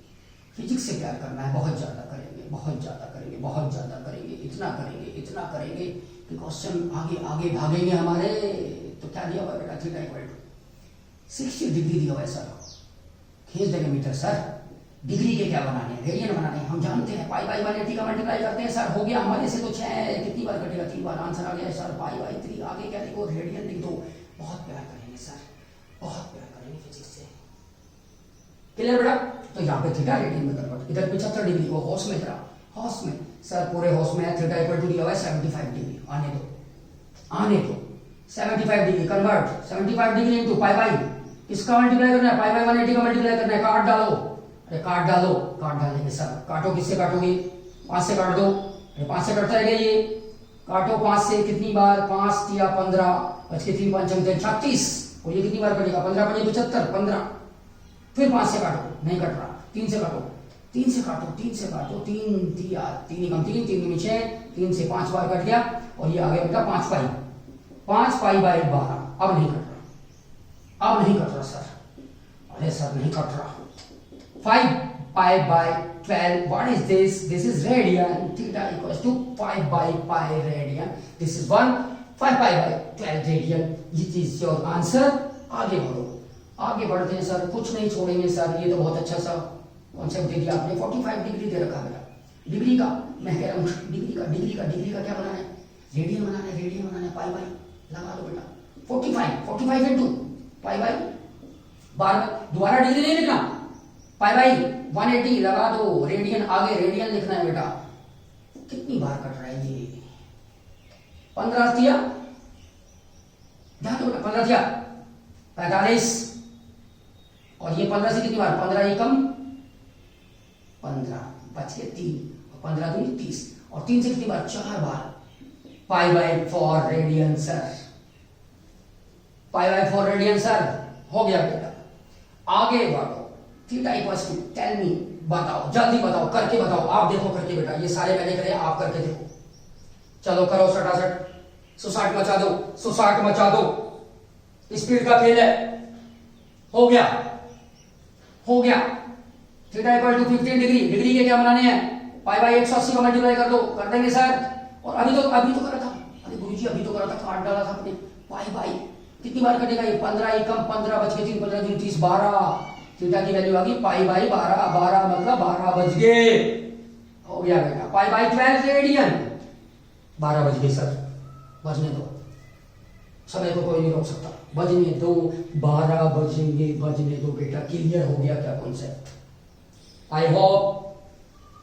फिजिक्स से प्यार करना है, बहुत ज्यादा करेंगे, बहुत ज्यादा करेंगे, बहुत ज्यादा करेंगे, इतना करेंगे, इतना करेंगे कि क्वेश्चन आगे आगे भागेंगे हमारे। तो क्या दिया हुआ है बेटा, थीटा इक्वल टू 60 डिग्री दिया हुआ है सर, खींच देंगे मीटर सर, डिग्री के क्या बनाने हैं, रेडियन बनाने हैं, हम जानते हैं पाई बाई 180 का मल्टीप्लाई करते हैं सर, हो गया हमारे से तो 6 कितनी बार कटेगा, 3 बार, आंसर आ गया सर पाई बाई 3, आगे क्या लिखो, रेडियन लिख दो, बहुत प्यार करेंगे सर, बहुत प्यार करेंगे फिजिक्स से, क्लियर बेटा। तो यहाँ पे थीटा रेडियन में कन्वर्ट, इधर 75 डिग्री को हॉस में करा, हॉस में सर पूरे हॉस में है, थीटा इक्वल टू दिया हुआ है 75 डिग्री, आने दो 75 degree convert, 75 degree into pi by, किसका मल्टीप्लाई करना है, पाई बाई 180 का मल्टीप्लाई करना है, काट डालो, अरे काट डालो, काट डालेंगे सर, काटो किससे काटोगे, 5 से काट दो, अरे 5 से कटता है ये, काटो 5 से कितनी बार, 5 या 15, बच के 3 5 36, और ये कितनी बार कटेगा, 15 5 75, 15, फिर 5 से काटो, नहीं कट रहा, 3 से काटो, 3 से काटो, 3 से काटो, 3 दिया, 3 कम 3, 3 में 6, 3 से 5 बार कट गया, और ये आ गया बेटा 5 पाई बाई 12, अब नहीं कट रहा, अब नहीं कट रहा सर, अरे सर नहीं कट रहा, 5 pi by 12, what is this, this is radian, theta equals to 5 by pi radian, this is 5 pi by 12 radian, it is your answer। आगे बढ़ो, आगे बढ़ते हैं सर, कुछ नहीं छोड़ेंगे सर, ये तो बहुत अच्छा सा कॉन्सेप्ट दे दिया आपने, 45 डिग्री दे रखा है, डिग्री का मैं कह रहा हूँ, डिग्री का क्या बनाना है, रेडियन बनाना है, पाई बाई लगा दो बेटा, 45 इनटू पाई बाई 12, दोबारा डिग्री नहीं लिखना, पाई बाई 180 लगा दो, रेडियन आगे रेडियन लिखना है बेटा, कितनी बार कट रहा है ये, 15 दिया, ध्यान दो बेटा, 15 दिया 45, और ये 15 से कितनी बार, 15 एकम 15, बच गए 3, और 15 दूनी 30, और 3 से कितनी बार, 4 बार, pi by 4 radian sir, pi by 4 radian sir, हो गया बेटा। आगे बढ़ो, theta equals to, tell me, बताओ जल्दी बताओ, करके बताओ, आप देखो करके बेटा, ये सारे मैंने करे, आप करके देखो, चलो करो सटासट, सुसाट मचा दो, सुसाट मचा दो, स्पीड का खेल है, हो गया, हो गया, theta equal to 15 degree, degree के क्या बनाने हैं, पाई बाई 180 का मल्टीप्लाई कर दो, कर देंगे सर, और अभी तो करा था, अरे गुरुजी अभी तो करा था, काट डाला था अपने, पाई बाई कितनी बार कटेगा ये, 15 एकम 15, बच गए 3, 15 दूनी 30, 12, थीटा की वैल्यू आ गई पाई बाई 12, 12 मतलब 12 बज गए, हो गया बेटा, पाई बाई 12 रेडियन, 12 बज गए सर, बजने दो, समय को कोई नहीं रोक सकता, बजने दो, 12 बजेंगे, बजने दो बेटा, क्लियर हो गया क्या concept, I hope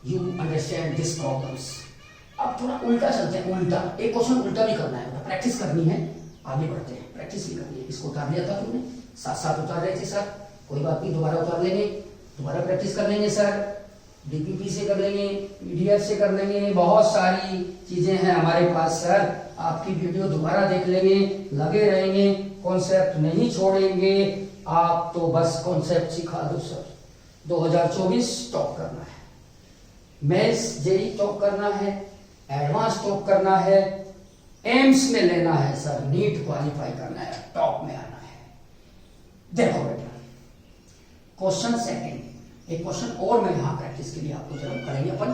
you understand this problems. अब थोड़ा उल्टा चलते हैं, उल्टा, एक क्वेश्चन उल्टा भी करना है, प्रैक्टिस करनी है, आगे बढ़ते हैं, प्रैक्टिस भी करनी है, इसको उतार लिया था तुमने, साथ साथ उतार रहे थे सर, कोई बात नहीं, दोबारा उतार लेंगे, दोबारा प्रैक्टिस कर लेंगे सर, डीपीपी से कर लेंगे, पीडीएफ से कर लेंगे, बहुत सारी चीजें हैं हमारे पास सर, आपकी वीडियो दोबारा देख लेंगे, लगे रहेंगे, कॉन्सेप्ट नहीं छोड़ेंगे, आप तो बस कॉन्सेप्ट सिखा दो सर। 2024 टॉप करना है, मेंस जेई टॉप करना है, एडवांस टॉप करना है, एम्स में लेना है सर, नीट क्वालिफाई करना है, टॉप में आना है। देखो बेटा, क्वेश्चन सेकंड, एक क्वेश्चन और मैं यहां प्रैक्टिस के लिए आपको जरूर करेंगे अपन,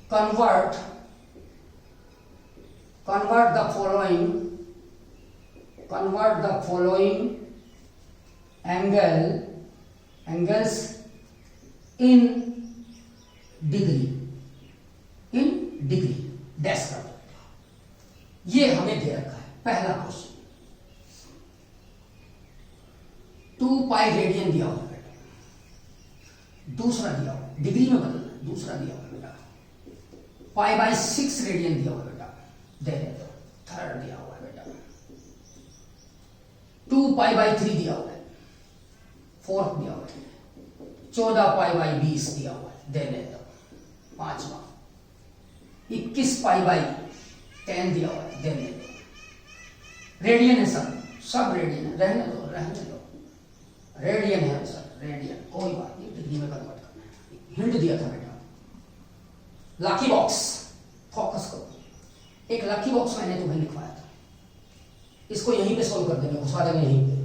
convert the following angles in degree dash कर दो, ये हमें दे रखा है पहला क्वेश्चन, 2 पाई रेडियन दिया हुआ बेटा, दूसरा दिया हुआ डिग्री में बदलना, दूसरा दिया हुआ बेटा पाई बाई 6 रेडियन दिया हुआ बेटा, दे दो, थर्ड दिया हुआ बेटा 2 पाई बाई 3 दिया हुआ है, फोर्थ दिया हुआ है, 14 पाई बाई 20 दिया हुआ है, दे दो, पांचवा 21 पाई बाई 10 दिया हुआ है, दे दो, रेडियन है सब रेडियन है, रहने दो, रेडियन है सर, रेडियन, कोई बात नहीं, डिग्री में कन्वर्ट करना है, हिंट दिया था बेटा, लकी बॉक्स, फोकस करो, एक लकी बॉक्स मैंने तुम्हें लिखवाया था, इसको यहीं पे सोल्व कर देंगे, घुसा देंगे यहीं पे,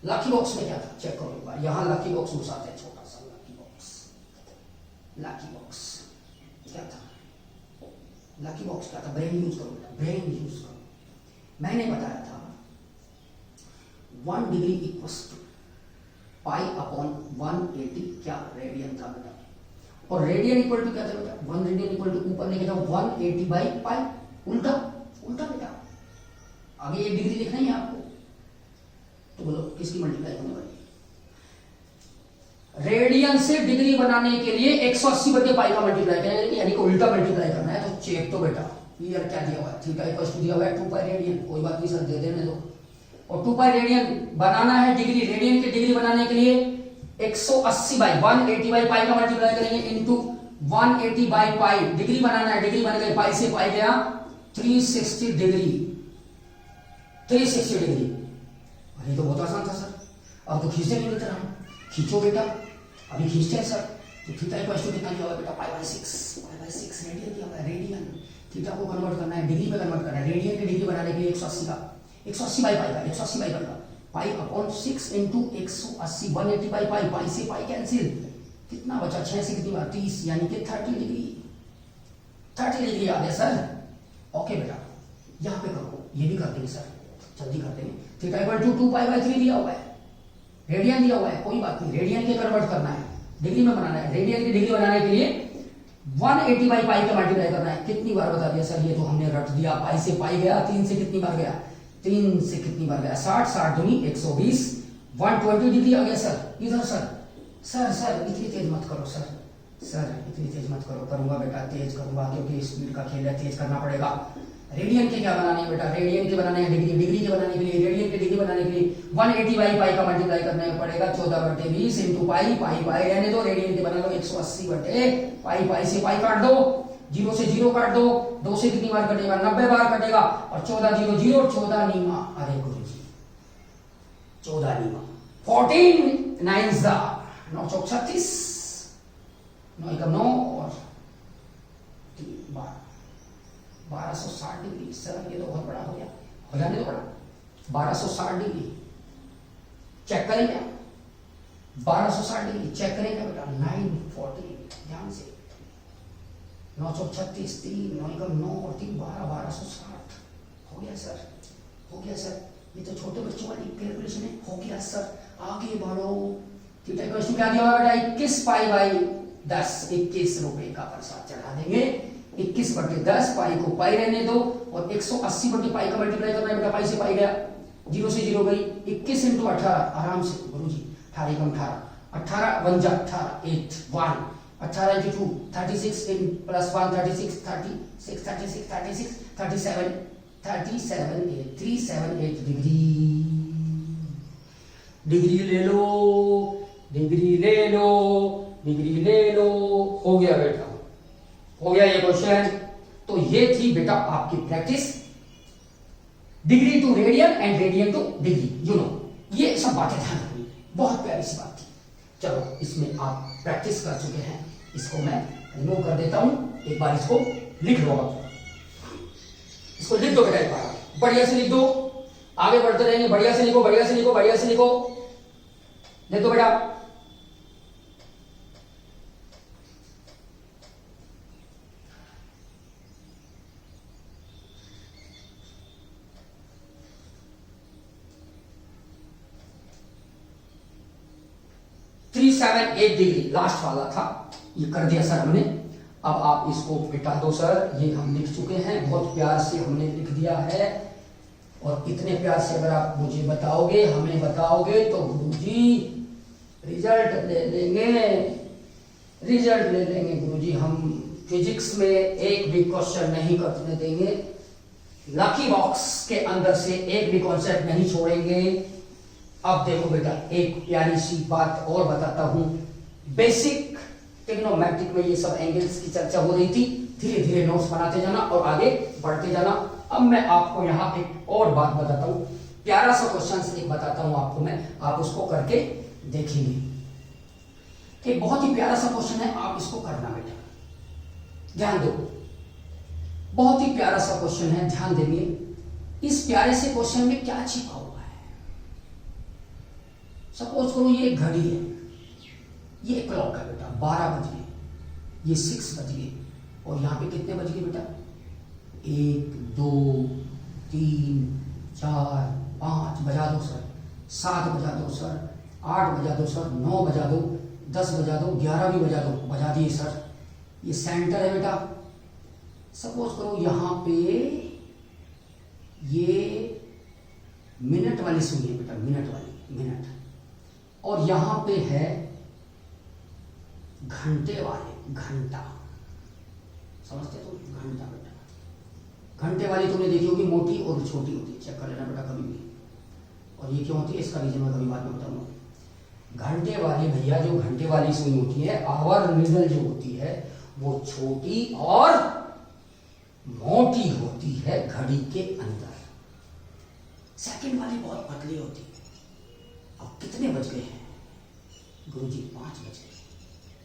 लकी बॉक्स में क्या था चेक करो एक बार, यहां लकी बॉक्स घुसाते हैं, छोटा सा लकी बॉक्स क्या था, लकी बॉक्स क्या था, ब्रेन यूज करो बेटा, ब्रेन यूज करो, मैंने बताया था 1 degree equals to pi upon 180 क्या रेडियन था बेटा, और रेडियन इक्वल टू क्या था बेटा, 1 रेडियन इक्वल टू ऊपर लिखा था 180 बाई पाई, उल्टा उल्टा बेटा, आगे 1 डिग्री लिखना ही है आपको, तो बोलो किसकी मल्टीप्लाई होने वाली, रेडियन से डिग्री बनाने के लिए 180 बटे पाई का मल्टीप्लाई करना है, यानी कि उल्टा मल्टीप्लाई करना है। तो चेक तो बेटा ईयर क्या दिया हुआ है, थीटा इक्वल्स टू दिया हुआ है 2 पाई रेडियन, कोई बात नहीं सर दे देने दो, और 2 पाई रेडियन बनाना है डिग्री, रेडियन की डिग्री बनाने के लिए 180 बाई 180 बाई पाई का मल्टीप्लाई करेंगे इनटू 180 बाई पाई, डिग्री बनाना है, डिग्री बन गई, पाई से पाई गया 360 डिग्री, 360 डिग्री। अरे तो बहुत आसान था सर, अब तो खींचते नहीं मिलता हम, खींचो बेटा, अभी खींचते हैं सर। तो थीटा इक्वल्स टू कितना दिया हुआ है बेटा, पाई बाई 6 रेडियन दिया हुआ है, रेडियन थीटा को कन्वर्ट करना है डिग्री में कन्वर्ट करना है, रेडियन की डिग्री बनाने के लिए 180 का 180 बाई पाई का 180 बाई पाई का pi upon 6 into 180 180 by pi, pi से पाई कैंसिल, कितना बचा 6 से कितनी बार 30, यानी कि 30 डिग्री, 30 डिग्री आ गया सर। ओके बेटा यहाँ पे करो, ये भी कर देंगे सर, जल्दी कर देंगे। Theta equal to 2 pi by 3 दिया हुआ है, रेडियन दिया हुआ है, कोई बात नहीं, रेडियन के कन्वर्ट करना है, डिग्री में बनाना है, रेडियन की डिग्री बनाने के लिए 180 बाई पाई का मल्टीप्लाई करना है। कितनी बार बता दिया सर, ये तो हमने रट दिया, पाई से पाई गया, 3 से कितनी बार गया, 3 से कितनी बार गया 60, 60 दूनी 120, 120 डिग्री आ गया सर इधर। सर इतनी तेज मत करो सर इतनी तेज मत करो, करूंगा बेटा तेज करूंगा क्योंकि स्पीड का खेल है, तेज करना पड़ेगा। रेडियन के क्या बनाने हैं बेटा, रेडियन के बनाने हैं डिग्री, डिग्री के बनाने के लिए, रेडियन की डिग्री बनाने के लिए 180 बाई पाई का मल्टीप्लाई करना पड़ेगा, 14 बटे 20 इंटू पाई, पाई पाई रहने दो, रेडियन के बना लो 180 बटे पाई, पाई से पाई काट दो, 0 से 0 काट दो, 2 से कितनी बार कटेगा 90 बार कटेगा, और 14 0 0 14 नीमा, अरे गुरु जी 14 नीमा, 14 9 9 चौक 36, 9 एकम 9 और 1260 डिग्री। सर ये तो बहुत बड़ा हो गया, हो जाने दो बड़ा, 1260 डिग्री चेक करेंगे, 1260 डिग्री चेक करेंगे बेटा, 940 ध्यान से, 9 चौक 36, 3 9 एकम 9 और 3 12 1260 हो गया सर, हो गया सर। ये तो छोटे बच्चों वाली कैलकुलेशन है, हो गया सर। आगे बढ़ो, थीटा इक्वल्स टू क्या दिया हुआ बेटा, 21 पाई बाई 10, 21 रुपए का प्रसाद चढ़ा देंगे, 21 बटे 10, पाई को पाई रहने दो, और 180 बटे पाई का मल्टीप्लाई करना है बेटा, पाई से पाई गया, 0 से 0 गई, 21 इंटू 18 आराम से गुरु जी, 18 एकम 18, 18 1 जा 18 8 1, 18 into 2 36 in plus 1 36 36 36 36 37 37 8 378 degree, degree ले लो, डिग्री ले लो, डिग्री ले लो, हो गया बेटा, हो गया ये क्वेश्चन। तो ये थी बेटा आपकी practice, degree to radian and radian to degree, you know, ये सब बातें ध्यान रखनी, बहुत प्यारी सी बात थी। चलो इसमें आप प्रैक्टिस कर चुके हैं, इसको मैं रिमूव कर देता हूं, एक बार इसको लिख लो, इसको लिख दो बेटा, एक बार बढ़िया से लिख दो, आगे बढ़ते रहेंगे, बढ़िया से लिखो, बढ़िया से लिखो, बढ़िया से लिखो, लिख दो बेटा। थ्री 7 8 डिग्री लास्ट वाला था, ये कर दिया सर हमने। अब आप इसको मिटा दो सर, ये हम लिख चुके हैं, बहुत प्यार से हमने लिख दिया है, और इतने प्यार से अगर आप मुझे बताओगे, हमें बताओगे, तो गुरुजी रिजल्ट ले लेंगे, रिजल्ट ले लेंगे गुरुजी। हम फिजिक्स में एक भी क्वेश्चन नहीं करने देंगे, लकी बॉक्स के अंदर से एक भी कॉन्सेप्ट नहीं छोड़ेंगे। अब देखो बेटा, एक प्यारी सी बात और बताता हूं, बेसिक ट्रिग्नोमेट्रिक में ये सब एंगल्स की चर्चा हो रही थी, धीरे धीरे नोट्स बनाते जाना और आगे बढ़ते जाना। अब मैं आपको यहाँ एक और बात बताता हूँ, प्यारा सा क्वेश्चन एक बताता हूँ आपको मैं, आप उसको करके देखेंगे। एक बहुत ही प्यारा सा क्वेश्चन है, आप इसको करना बेटा, ध्यान दो, बहुत ही प्यारा सा क्वेश्चन है, ध्यान देंगे। इस प्यारे से क्वेश्चन में क्या छिपा हुआ है। सपोज करो ये घड़ी है, ये क्लॉक है बेटा, 12 बज गए, ये 6 बज गए, और यहां पे कितने बज गए बेटा, 1 2 3 4, 5 बजा दो सर, 7 बजा दो सर, 8 बजा दो सर, 9 बजा दो, 10 बजा दो, 11 भी बजा दो, बजा दिए सर। ये सेंटर है बेटा। सपोज करो यहाँ पे ये मिनट वाली सुई है बेटा, मिनट वाली, मिनट, और यहाँ पे है घंटे वाले, घंटा, समझते हो? घंटा बेटा, घंटे वाली तुमने देखी होगी, मोटी और छोटी होती है, चेक कर लेना बेटा कभी भी। और ये क्यों होती है इसका रीजन मैं कभी बाद में बताऊंगा। घंटे वाली भैया, जो घंटे वाली सुई होती है, आवर निडल जो होती है वो छोटी और मोटी होती है घड़ी के अंदर। सेकंड वाली बहुत पतली होती है। अब कितने बज गए हैं गुरुजी? 5 बज गए,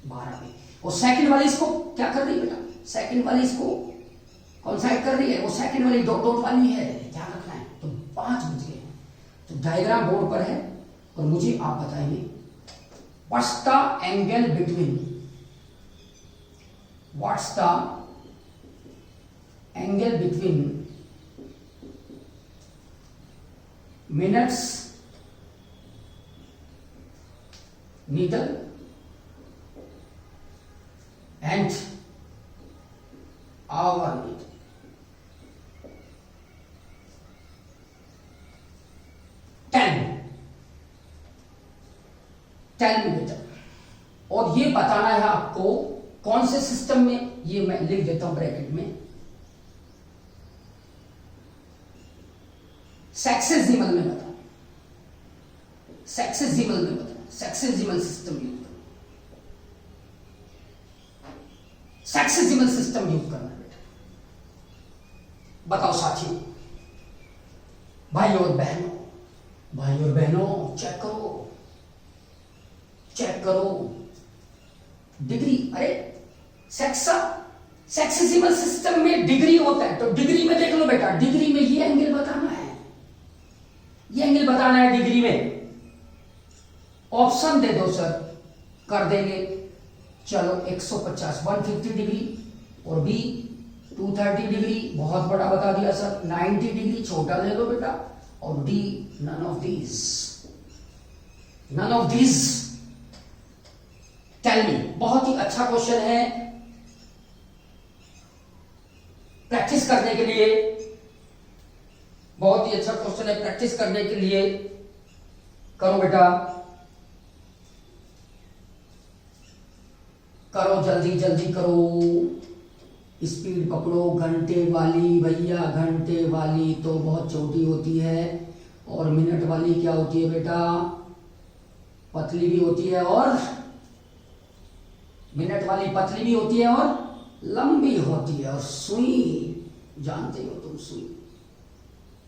12 पे। और सेकंड वाली इसको क्या कर रही है बेटा? सेकंड वाली इसको कॉन्साइड कर रही है, वो सेकंड वाली डॉट डॉट वाली है, ध्यान रखना है। तो 5 बज गए। तो डायग्राम बोर्ड पर है और मुझे आप बताएंगे what's the angle between, what's the angle between minutes needle and hour needle. Tell me बेटा। और ये बताना है आपको कौन से सिस्टम में, ये मैं लिख देता हूं ब्रैकेट में, सेक्सेसिमल में बता, सेक्सेसिमल में बता, सेक्सेसिमल सिस्टम यूज करना, सेक्सेसिमल सिस्टम यूज करना बेटा। बताओ साथियों, भाई और बहनों, भाई और बहनों, चेक करो, चेक करो डिग्री। अरे सेक्सेसिमल सिस्टम में डिग्री होता है, तो डिग्री में देख लो बेटा, डिग्री में ये एंगल बताना है, ये एंगल बताना है डिग्री में। ऑप्शन दे दो सर, कर देंगे। चलो 150 150 डिग्री, और बी 230 डिग्री, बहुत बड़ा बता दिया सर। 90 डिग्री छोटा ले लो बेटा, और D none of these, none of these. Tell me. बहुत ही अच्छा क्वेश्चन है प्रैक्टिस करने के लिए, बहुत ही अच्छा क्वेश्चन है प्रैक्टिस करने के लिए। करो बेटा, करो, जल्दी जल्दी करो, स्पीड पकड़ो। घंटे वाली भैया, घंटे वाली तो बहुत छोटी होती है, और मिनट वाली क्या होती है बेटा? पतली भी होती है, और मिनट वाली पतली भी होती है और लंबी होती है। और सुई जानते हो तुम, सुई,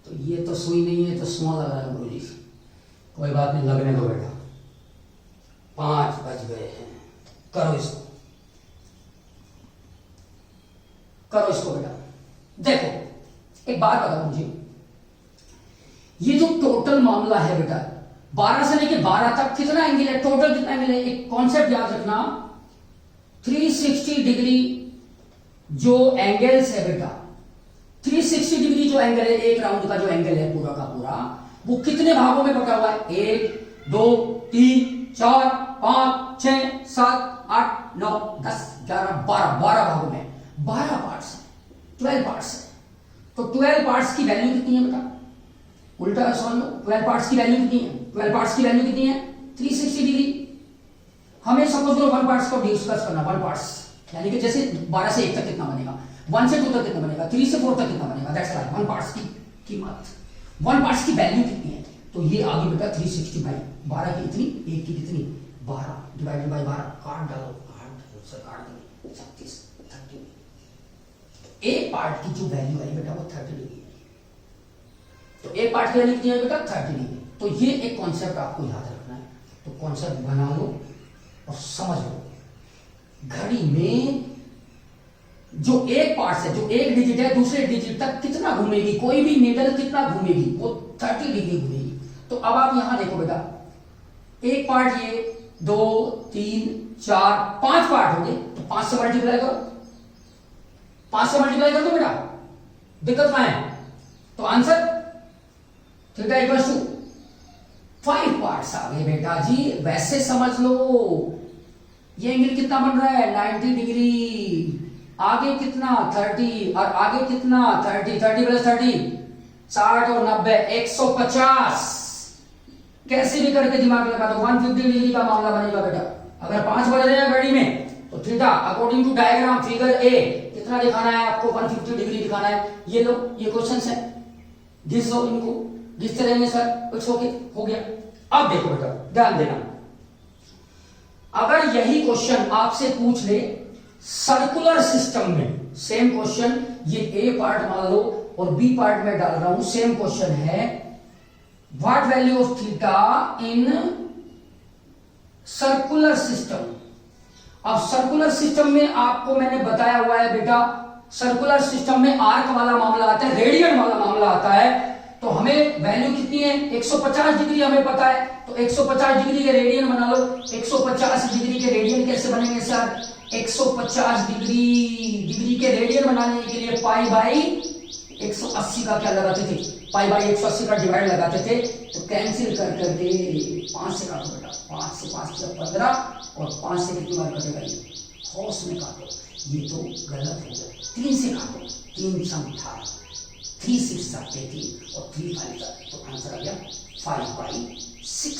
तो ये तो सुई नहीं है, तो सुआ लग रहा है गुरुजी। कोई बात नहीं, लगने दो बेटा। 5 बज गए हैं। करो इसको, करो इसको बेटा। देखो एक बात बताओ मुझे, ये जो टोटल मामला है बेटा, 12 से लेके 12 तक कितना एंगल है? टोटल कितना एंगल है? एक कॉन्सेप्ट याद रखना, 360 डिग्री जो एंगल्स है बेटा, 360 डिग्री जो एंगल है, एक राउंड का जो एंगल है पूरा का पूरा, वो कितने भागों में बटा हुआ है? 1 2 3 4 5 6 7 8 9 10 11 12 भागों में, 12 पार्ट्स है, 12 पार्ट्स है। तो 12 पार्ट्स की वैल्यू कितनी है बेटा? उल्टा समझ लो, 12 पार्ट्स की वैल्यू कितनी है? 12 पार्ट्स की वैल्यू कितनी है? 360 डिग्री। हमें समझ लो 1 पार्ट्स को डिस्कस करना, 1 पार्ट्स यानी कि जैसे 12 से 1 तक कितना बनेगा, 1 से 2 तक कितना बनेगा, 3 से 4 तक कितना बनेगा, दैट्स राइट। 1 पार्ट्स की कीमत, 1 पार्ट्स की वैल्यू कितनी है? तो ये आ गई बेटा 360 बाई 12 की इतनी, 1 की कितनी 12 डिवाइडेड बाई 12, काट डालो, काट दो 36 30। एक पार्ट की जो वैल्यू आई बेटा वो 30 डिग्री है। तो एक पार्ट की वैल्यू कितनी है बेटा? 30 डिग्री। तो ये एक कॉन्सेप्ट आपको याद रखना है, तो कॉन्सेप्ट बना लो और समझ लो। घड़ी में जो एक पार्ट है, जो एक डिजिट है, दूसरे डिजिट तक कितना घूमेगी, कोई भी नीडल कितना घूमेगी? वो 30 डिग्री घूमेगी। तो अब आप यहां देखो बेटा, एक पार्ट ये, 2 3 4 5 पार्ट होंगे, तो 5 से मल्टीप्लाई करो, 5 से मल्टीप्लाई कर दो बेटा, दिक्कत कहां है? तो answer theta equal to 5 parts आ गए बेटा जी। वैसे समझ लो ये एंगल कितना बन रहा है 90 डिग्री, आगे कितना 30 और आगे कितना 30, 30 प्लस 30 60 और 90 150। कैसे भी करके दिमाग लगा दो 150 डिग्री का मामला बनेगा बेटा। अगर 5 बज रहे हैं घड़ी में तो theta according to diagram figure A कितना दिखाना है आपको 150 डिग्री दिखाना है। ये लो ये क्वेश्चन है, घिस लो इनको, घिसते रहेंगे सर। इट्स ओके, हो गया। अब देखो बेटा ध्यान देना, अगर यही क्वेश्चन आपसे पूछ ले सर्कुलर सिस्टम में, सेम क्वेश्चन, ये ए पार्ट मान लो और बी पार्ट में डाल रहा हूं, सेम क्वेश्चन है, what value of theta in circular system. अब सर्कुलर सिस्टम में आपको मैंने बताया हुआ है बेटा, सर्कुलर सिस्टम में आर्क वाला मामला आता है, रेडियन वाला मामला आता है। तो हमें वैल्यू कितनी है 150 डिग्री हमें पता है, तो 150 डिग्री के रेडियन बना लो। 150 डिग्री के रेडियन कैसे बनेंगे सर, 150 डिग्री के रेडियन बनाने के लिए पाई बाई 180 का क्या लगाते थे, पाई बाई 180 का डिवाइड लगाते थे। तो कैंसिल कर करके 5 से काटो बेटा, 5 से 5 किया 15 और 5 से कितनी बार कटेगा ये, हौस में काटो, ये तो गलत हो गया। 3 से काटो, 3 सम था, 3 6 33 और 3 5 तो आंसर आ गया 5/6।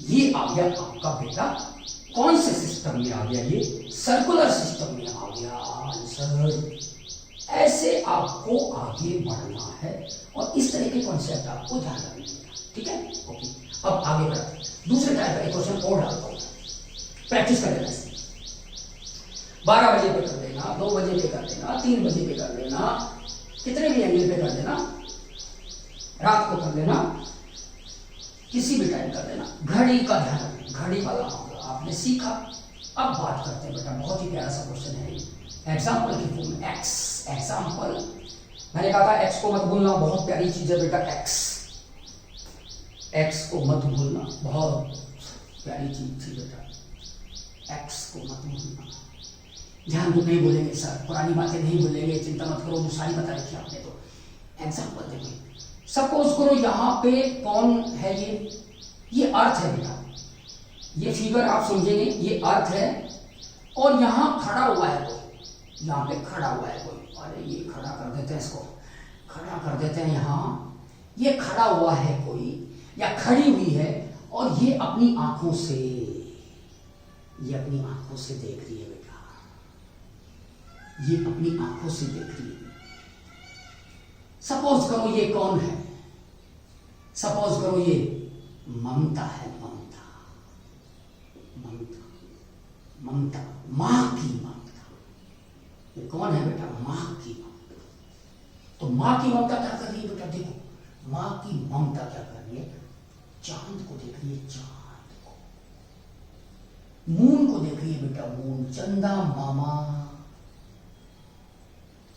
ये आ गया आपका बेटा कौन से सिस्टम में आ गया, ये सर्कुलर सिस्टम में आ गया आंसर। ऐसे आपको आगे बढ़ना है और इस तरह के कॉन्सेप्ट आपको ध्यान रखना है, ठीक है। ओके, अब आगे बढ़ते हैं, दूसरे टाइप का क्वेश्चन और डालता हूं, प्रैक्टिस कर लेना। 12 बजे पे कर देना, 2 बजे पे कर देना, 3 बजे पे कर देना, कितने भी एंगल पे कर देना, रात को कर लेना, किसी भी टाइम कर देना। घड़ी का ध्यान रखना, घड़ी वाला मामला आपने सीखा। अब बात करते हैं बेटा, बहुत ही प्यारा सा क्वेश्चन है, एग्जाम्पल की फॉर्म में। एक्स एग्जाम्पल, मैंने कहा था एक्स को मत भूलना, बहुत प्यारी चीज है बेटा एक्स, एक्स को मत भूलना, बहुत प्यारी चीज थी बेटा, एक्स को मत भूलना। ध्यान तो नहीं भूलेंगे सर, पुरानी बातें नहीं भूलेंगे, चिंता मत करो, जो सारी बता रखी आपने। तो एग्जाम्पल देखो, सपोज करो यहाँ पे कौन है, ये अर्थ है बेटा, ये फिगर आप समझेंगे, ये अर्थ है और यहाँ खड़ा हुआ है कोई, यहाँ पे खड़ा हुआ है कोई, अरे ये खड़ा कर देते हैं, इसको खड़ा कर देते हैं। यहाँ ये खड़ा हुआ है कोई या खड़ी हुई है और ये अपनी आंखों से, ये अपनी आंखों से देख रही है बेटा, ये अपनी आंखों से देख रही है। सपोज करो ये कौन है, सपोज करो ये ममता है, ममता, ममता, ममता, मां की ममता। ये कौन है बेटा, मां की ममता। तो मां की ममता क्या कर रही है बेटा, देखो मां की ममता क्या कर रही है, चांद को देख रही है, चांद को, मून को देख रही है बेटा, मून, चंदा मामा,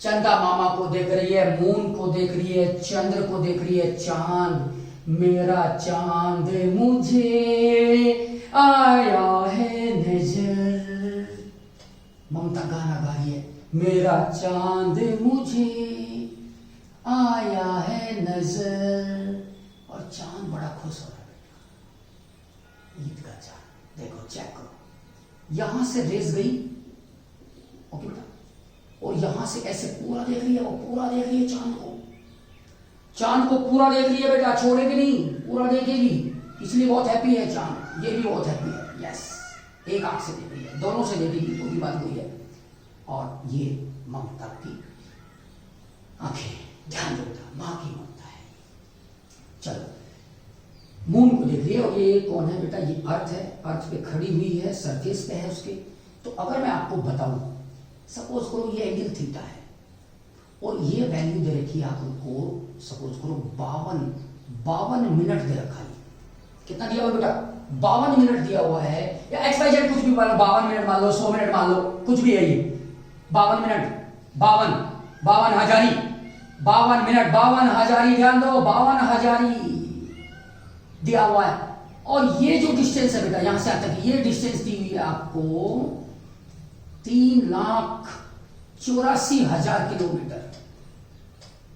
चंदा मामा को देख रही है, मून को देख रही है, चंद्र को देख रही है, चांद, मेरा चांद मुझे आया है नजर। ममता गाना गा रही है, मेरा चांद मुझे आया है नजर, और चांद बड़ा खुश हो रहा है बेटा, ईद का चांद, देखो चेक करो, यहां से रेस गई, ओके बेटा, और यहां से ऐसे पूरा देख रही है, वो पूरा देख रही है चांद को, चांद को पूरा देख रही है बेटा, छोड़ेगी नहीं, पूरा देखेगी, इसलिए बहुत हैप्पी है चांद, ये भी बहुत हैप्पी है, यस, एक आंख से देख रही है, दोनों से देखेगी तो भी बात हुई है। और ये ममता की आंखें, ध्यान दो बेटा, मां की ममता है। चलो मून को देख रही है, और ये कौन है बेटा, ये अर्थ है, अर्थ पे खड़ी हुई है, सरफेस पे है उसके। तो अगर मैं आपको बताऊं, सपोज करो ये एंगल थीटा है और ये वैल्यू दे रखी है आपको, सपोज करो 52 मिनट दे रखा है, कितना दिया हुआ बेटा, 52 मिनट दिया हुआ है, या एक्स वाई जेड कुछ भी मान लो, 52 मिनट मान लो, 100 मिनट मान लो, कुछ भी है ये, 52 मिनट, 52 हजारी, 52 मिनट, 52 हजारी, ध्यान दो, 52 हजारी दिया हुआ है। और ये जो डिस्टेंस है बेटा, यहां से यहां तक ये डिस्टेंस दी हुई है आपको 3,84,000 किलोमीटर,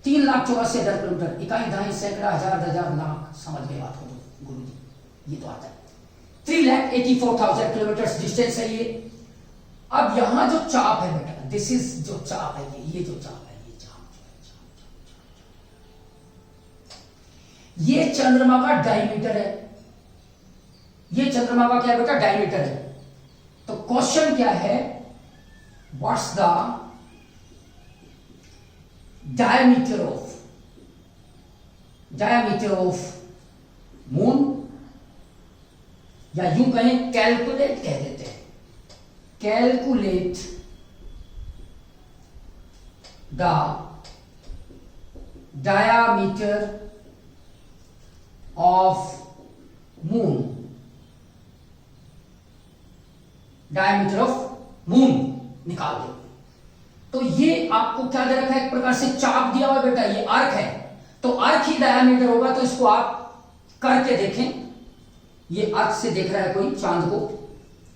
3,84,000 किलोमीटर, इकाई दहाई सैकड़ा हजार हजार लाख, समझ गए बात को तो गुरु जी, ये तो आता है। 3,84,000 किलोमीटर डिस्टेंस है ये। अब यहां जो चाप है बेटा, दिस इज जो चाप है, ये जो चाप है, ये चाप ये चंद्रमा का डायमीटर है, ये चंद्रमा का क्या है बेटा, डायमीटर है। तो क्वेश्चन क्या है, what's the diameter of moon, या यूं कहें कैलकुलेट कह देते हैं, calculate the diameter of moon, diameter of moon निकाल दो। तो ये आपको क्या दे रखा है, एक प्रकार से चाप दिया हुआ बेटा, ये आर्क है, तो आर्क ही डायमीटर होगा। तो इसको आप करके देखें, ये अर्थ से देख रहा है कोई चांद को,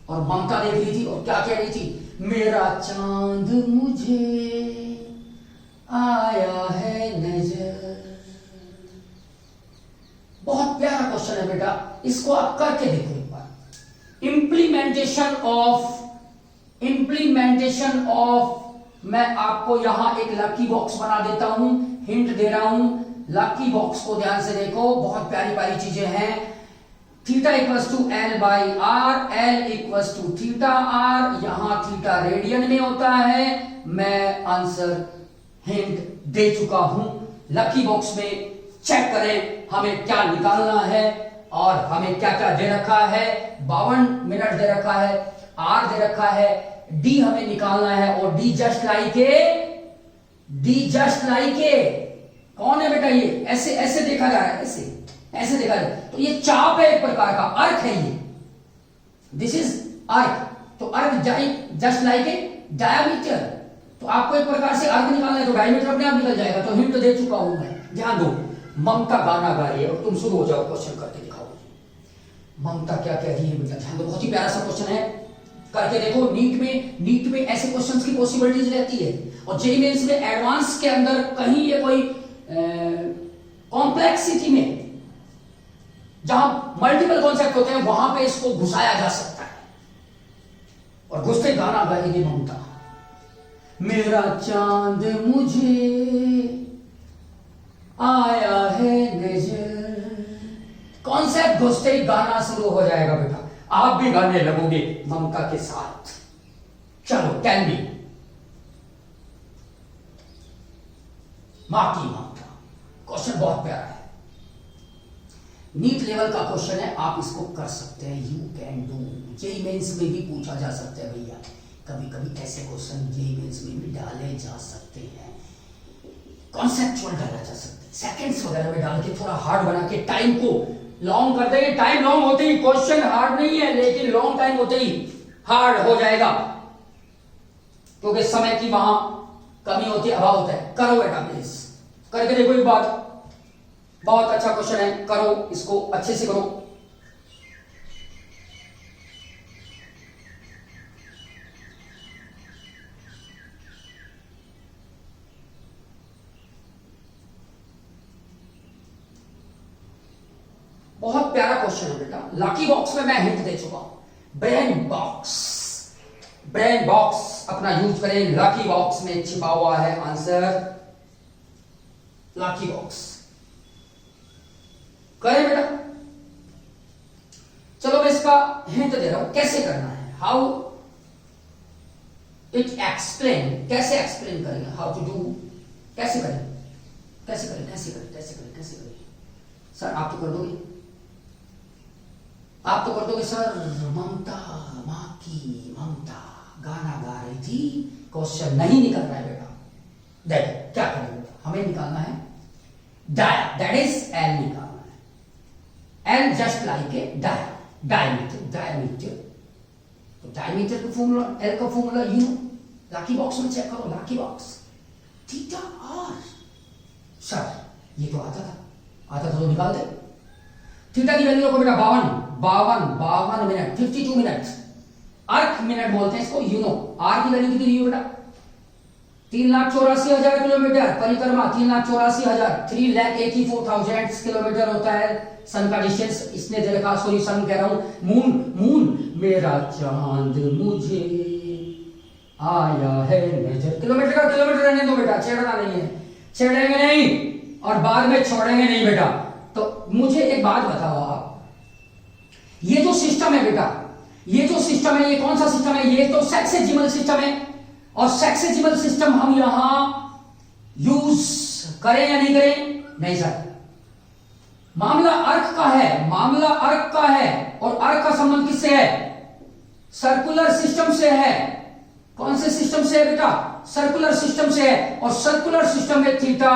और ममता देख रही थी और क्या कह रही थी, मेरा चांद मुझे आया है नजर। बहुत प्यारा क्वेश्चन है बेटा, इसको आप करके देखो एक बार। इम्प्लीमेंटेशन ऑफ मैं आपको यहां एक लकी बॉक्स बना देता हूं, हिंट दे रहा हूं, लकी बॉक्स को ध्यान से देखो, बहुत प्यारी प्यारी चीजें हैं। Theta equals to L by R, L equals to theta R, यहां थीटा रेडियन में होता है। मैं आंसर हिंट दे चुका हूं, लकी बॉक्स में चेक करें हमें क्या निकालना है, और हमें क्या क्या दे रखा है, 52 मिनट दे रखा है, आर दे रखा है, डी हमें निकालना है, और डी जस्ट लाइक ए, कौन है बेटा ये, ऐसे ऐसे देखा जा रहा है, ऐसे देखा जाए तो ये चाप है, एक प्रकार का अर्क है ये, दिस इज अर्क। तो अर्क जस्ट लाइक ए डायमीटर, तो आपको एक प्रकार से अर्क निकालना है, तो डायमीटर अपने आप निकल जाएगा। तो हिंट दे चुका हूं मैं, ध्यान दो। ममता गाना गा रही है और तुम शुरू हो जाओ क्वेश्चन करके दिखाओ, ममता क्या कह रही है बेटा, ध्यान दो, बहुत ही प्यारा सा क्वेश्चन है, करके देखो। नीट में ऐसे क्वेश्चंस की पॉसिबिलिटीज रहती है, और जेईई मेंस में एडवांस के अंदर कहीं ये कोई कॉम्प्लेक्सिटी में जहां मल्टीपल कॉन्सेप्ट होते हैं, वहां पे इसको घुसाया जा सकता है, और घुसते गाना गाएगी ममता, मेरा चांद मुझे आया है नजर। कॉन्सेप्ट घुसते ही गाना शुरू हो जाएगा बेटा, आप भी गाने लगोगे ममता के साथ। चलो, कैन बी मां की ममता, क्वेश्चन बहुत प्यारा है, नीट लेवल का क्वेश्चन है, आप इसको कर सकते हैं, you can do. JEE mains में भी पूछा जा सकता है भैया, कभी कभी ऐसे क्वेश्चन जेईई मेंस में भी डाले जा सकते हैं, कॉन्सेप्चुअल डाला जा सकता है, सेकंड्स वगैरह में डाल के थोड़ा हार्ड बना के टाइम को लॉन्ग कर देंगे। टाइम लॉन्ग होते ही क्वेश्चन हार्ड नहीं है, लेकिन लॉन्ग टाइम होते ही हार्ड हो जाएगा, क्योंकि समय की वहां कमी होती है, अभाव होता है। करो बेटा प्लीज, करके देखो एक बार, बहुत अच्छा क्वेश्चन है, करो इसको अच्छे से करो। बहुत प्यारा क्वेश्चन है बेटा, लकी बॉक्स में मैं हिंट दे चुका हूं, ब्रेन बॉक्स अपना यूज करें, लकी बॉक्स में छिपा हुआ है आंसर, लकी बॉक्स करें बेटा। चलो मैं इसका हिंट दे रहा हूं, कैसे करना है, हाउ इट एक्सप्लेन, कैसे एक्सप्लेन करेंगे, हाउ टू डू, कैसे करें सर, आप तो कर दोगे सर। ममता, मां की ममता गाना गा रही थी, क्वेश्चन नहीं निकल रहा है बेटा, देखो क्या करेंगे बेटा, हमें निकालना है दैट इज एल निकालना है, L just like a diameter. तो डायमीटर का फॉर्मूला, एल का फॉर्मूला यू, लकी बॉक्स में चेक करो, lucky box theta R. Sir ये तो आता था तो निकाल दे। थीटा की वैल्यू को बेटा 52 मिनट, 52 मिनट, अर्क मिनट बोलते हैं इसको, यू नो। आर की वैल्यू कितनी दी बेटा, 3,84,000 किलोमीटर परिक्रमा, 3,84,000, 3,84,000 किलोमीटर होता है सन का डिस्टेंस। इसने दे रखा, सॉरी सन कह रहा हूं, मून मेरा चांद मुझे आया है नजर। किलोमीटर का किलोमीटर रहने दो बेटा, छेड़ना नहीं है, छेड़ेंगे नहीं और बाद में छोड़ेंगे नहीं बेटा। तो मुझे एक बात बताओ आप, ये जो सिस्टम है बेटा, ये जो सिस्टम है, ये कौन सा सिस्टम है? ये तो सेक्सेजिमल सिस्टम है। और सेक्सेजिमल सिस्टम हम यहां यूज करें या नहीं करें? नहीं सर, मामला अर्क का है, मामला अर्क का है। और अर्क का संबंध किससे है? सर्कुलर सिस्टम से है। कौन से सिस्टम से है बेटा? सर्कुलर सिस्टम से है। और सर्कुलर सिस्टम में थीटा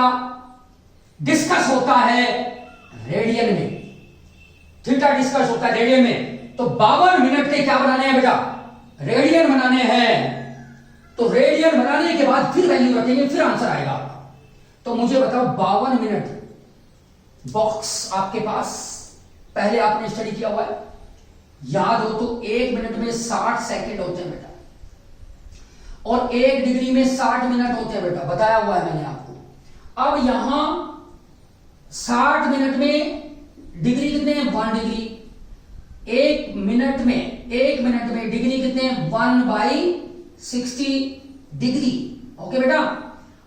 डिस्कस होता है रेडियन में, थीटा डिस्कस होता है रेडियन में। तो 52 मिनट के क्या बनाने हैं बेटा? रेडियन बनाने हैं। तो रेडियन बनाने के बाद फिर वैल्यू रखेंगे, फिर आंसर आएगा आपका। तो मुझे बताओ 52 मिनट बॉक्स आपके पास पहले आपने स्टडी किया हुआ है, याद हो तो 1 मिनट में 60 सेकंड होते हैं बेटा, और 1 डिग्री में 60 मिनट होते हैं बेटा, बताया हुआ है मैंने आपको। अब यहां 60 मिनट में डिग्री कितने हैं? 1 डिग्री। 1 मिनट में डिग्री कितने हैं? 1/60 डिग्री। ओके बेटा।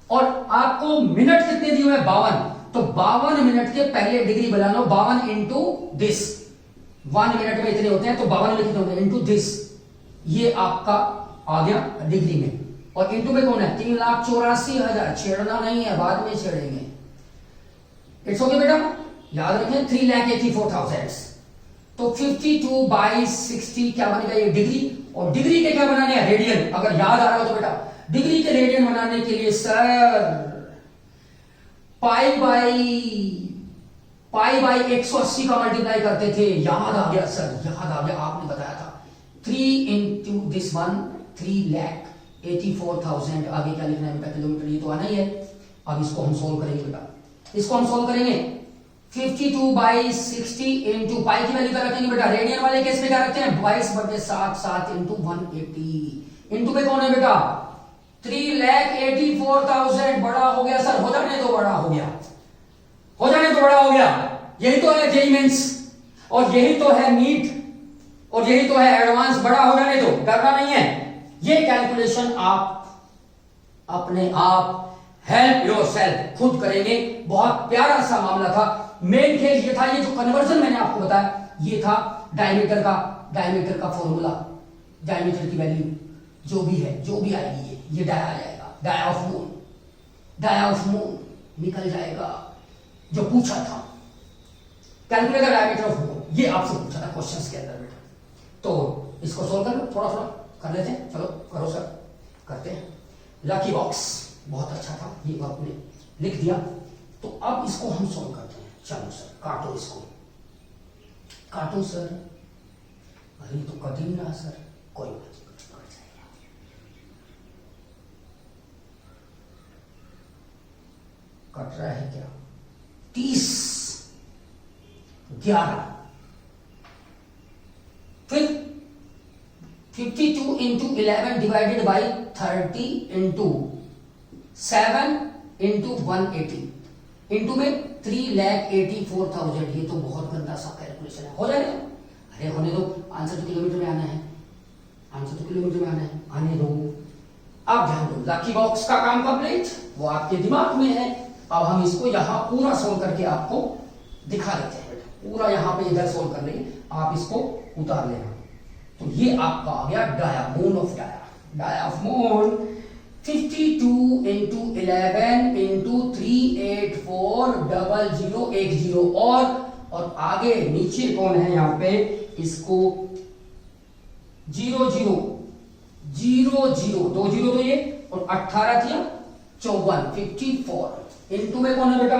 और आपको मिनट कितने दिए हुए हैं? 52। तो 52 मिनट के पहले डिग्री बना लो, 52 इंटू दिस। 1 मिनट में इतने होते हैं, तो 52 में कितने होते हैं? Into this. ये आपका आ गया डिग्री में। और इंटू में कौन है? 3,84,000। छेड़ना नहीं है, बाद में छेड़ेंगे। इट्स ओके बेटा, याद रखें 3,84,000। तो 52/60 क्या बनेगा? ये डिग्री। और डिग्री के क्या बनाने हैं? रेडियन। अगर याद आ रहा हो तो बेटा, डिग्री के रेडियन बनाने के लिए सर पाई बाई 180 का मल्टीप्लाई करते थे। याद आ गया सर, याद आ गया, आपने बताया था। 3 इंटू दिस 1, 3,84,000। आगे क्या लिखना है बेटा? किलोमीटर। ये तो आना ही है। अब इसको हम सोल्व करेंगे बेटा, इसको हम सोल्व करेंगे। 52/60 इंटू पाई की वैल्यू क्या रखेंगे बेटा? रेडियन वाले केस में क्या रखते हैं? 22/7 7 इंटू 180। इंटू में कौन है बेटा? 3,84,000। बड़ा हो गया सर, हो जाने तो बड़ा हो गया, हो जाने तो बड़ा हो गया। यही तो है जेईई मेंस, और यही तो है नीट, और यही तो है एडवांस। बड़ा हो जाने तो, डरना नहीं है। ये कैलकुलेशन आप अपने आप हेल्प योरसेल्फ खुद करेंगे। बहुत प्यारा सा मामला था। मेन खेल ये था, ये जो कन्वर्जन मैंने आपको बताया, ये था डायमीटर का फॉर्मूला, डायमीटर की वैल्यू जो भी है, जो भी आएगी ये डाया आ जाएगा। डाया ऑफ मून निकल जाएगा, जो पूछा था। Calculate the diameter of moon, ये आपसे पूछा था क्वेश्चंस के अंदर बेटा। तो इसको सोल्व कर लो, थोड़ा थोड़ा कर लेते हैं। चलो करो सर, करते हैं। लकी बॉक्स बहुत अच्छा था, ये आपने लिख दिया। तो अब इसको हम सोल्व करते हैं। चलो सर, काटो इसको, काटो सर। अरे तो कट ही नहीं रहा सर, कोई बात नहीं, कट जाएगा। कट रहा है क्या? 30 11। फिर 52 into 11 divided by 30 into 7 into 180 into में 3,84,000। ये तो बहुत गंदा सा कैलकुलेशन है, हो जाएगा। अरे होने दो, आंसर तो किलोमीटर में आना है, आंसर तो किलोमीटर में आना है, आने दो। अब ध्यान दो, लकी बॉक्स का काम कंप्लीट, वो आपके दिमाग में है। अब हम इसको यहां पूरा सोल्व करके आपको दिखा देते हैं बेटा। पूरा यहां पे इधर सोल्व कर लेंगे, आप इसको उतार लेना। तो ये आपका आ गया dia, moon of dia of moon. 52 into 11 into 384,00,10 और आगे नीचे कौन है यहाँ पे? इसको 0 0 0 0 2 0 तो ये, और 18 दिया 54 54। इंटू में कौन है बेटा?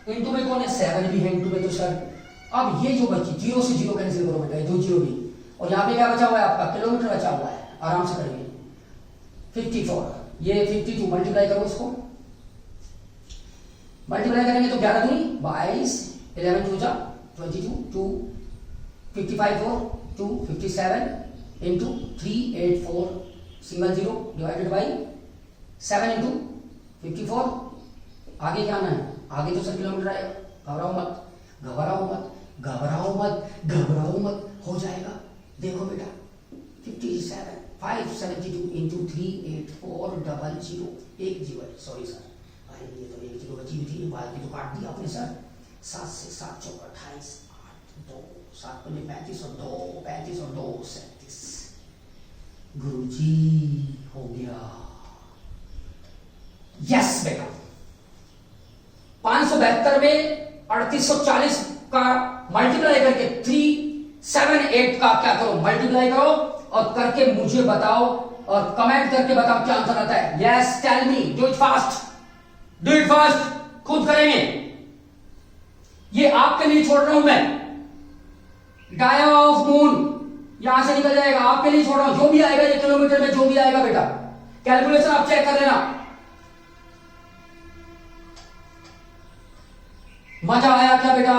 इंटू में कौन है? 7 भी है इंटू में। तो सर अब ये जो बची, 0 से 0 कैंसिल करो बेटा, ये 2 0 भी। और यहाँ पे क्या बचा हुआ है आपका? किलोमीटर बचा हुआ है, आराम से करेंगे। 54, ये 52 मल्टीप्लाई करो, इसको मल्टीप्लाई करेंगे तो 11 दूनी 22, 11 2 जा 22, 2 55 4 2 57 into 384 single 0 divided by 7 into 54, आगे क्या आना है, आगे तो सर किलोमीटर आएगा। घबराओ मत, घबराओ मत, घबराओ मत, घबराओ मत, हो जाएगा। देखो बेटा 57 572 इंटू 38400, एक जीवन, सॉरी सर, अरे ये तो एक जीरो बची हुई थी, बाद की तो काट दी आपने सर। 7 से 7 चौक 28, 8 2 7 पंजे 35 और 2 35 और 2 37। गुरुजी हो गया। यस बेटा, 572 में 3840 का मल्टीप्लाई करके 378 का क्या करो, मल्टीप्लाई करो और करके मुझे बताओ और कमेंट करके बताओ क्या आंसर आता है। Yes tell me, do it fast, do it fast, खुद करेंगे। ये आपके लिए छोड़ रहा हूं मैं, डाया ऑफ मून यहां से निकल जाएगा, आपके लिए छोड़ रहा हूं। जो भी आएगा ये किलोमीटर में जो भी आएगा बेटा, कैलकुलेशन आप चेक कर लेना। मजा आया क्या बेटा?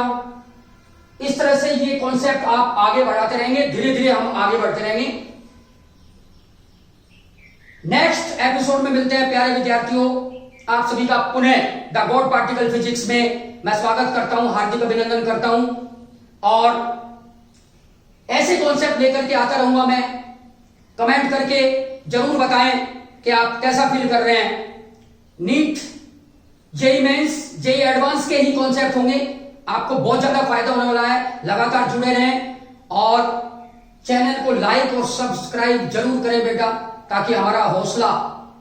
इस तरह से ये कॉन्सेप्ट आप आगे बढ़ाते रहेंगे, धीरे धीरे हम आगे बढ़ते रहेंगे। नेक्स्ट एपिसोड में मिलते हैं प्यारे विद्यार्थियों। आप सभी का पुनः द गॉड पार्टिकल फिजिक्स में मैं स्वागत करता हूं, हार्दिक अभिनंदन करता हूं और ऐसे कॉन्सेप्ट लेकर के आता रहूंगा मैं। कमेंट करके जरूर बताएं कि आप कैसा फील कर रहे हैं। NEET, JEE mains, JEE advance के ही कॉन्सेप्ट होंगे, आपको बहुत ज्यादा फायदा होने वाला है। लगातार जुड़े रहें और चैनल को लाइक और सब्सक्राइब जरूर करें बेटा, ताकि हमारा हौसला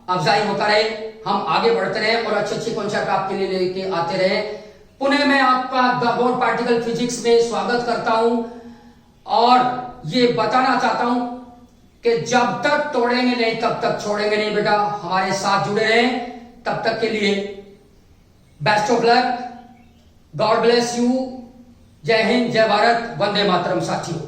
अफजाई होता रहे, हम आगे बढ़ते रहे और अच्छे अच्छे कॉन्सेप्ट आपके लिए लेके आते रहे। पुनः मैं आपका द गॉड पार्टिकल फिजिक्स में स्वागत करता हूं और ये बताना चाहता हूं कि जब तक तोड़ेंगे नहीं तब तक छोड़ेंगे नहीं बेटा। हमारे साथ जुड़े रहें, तब तक के लिए best of luck, God bless you. जय हिंद, जय भारत, वंदे मातरम साथियों।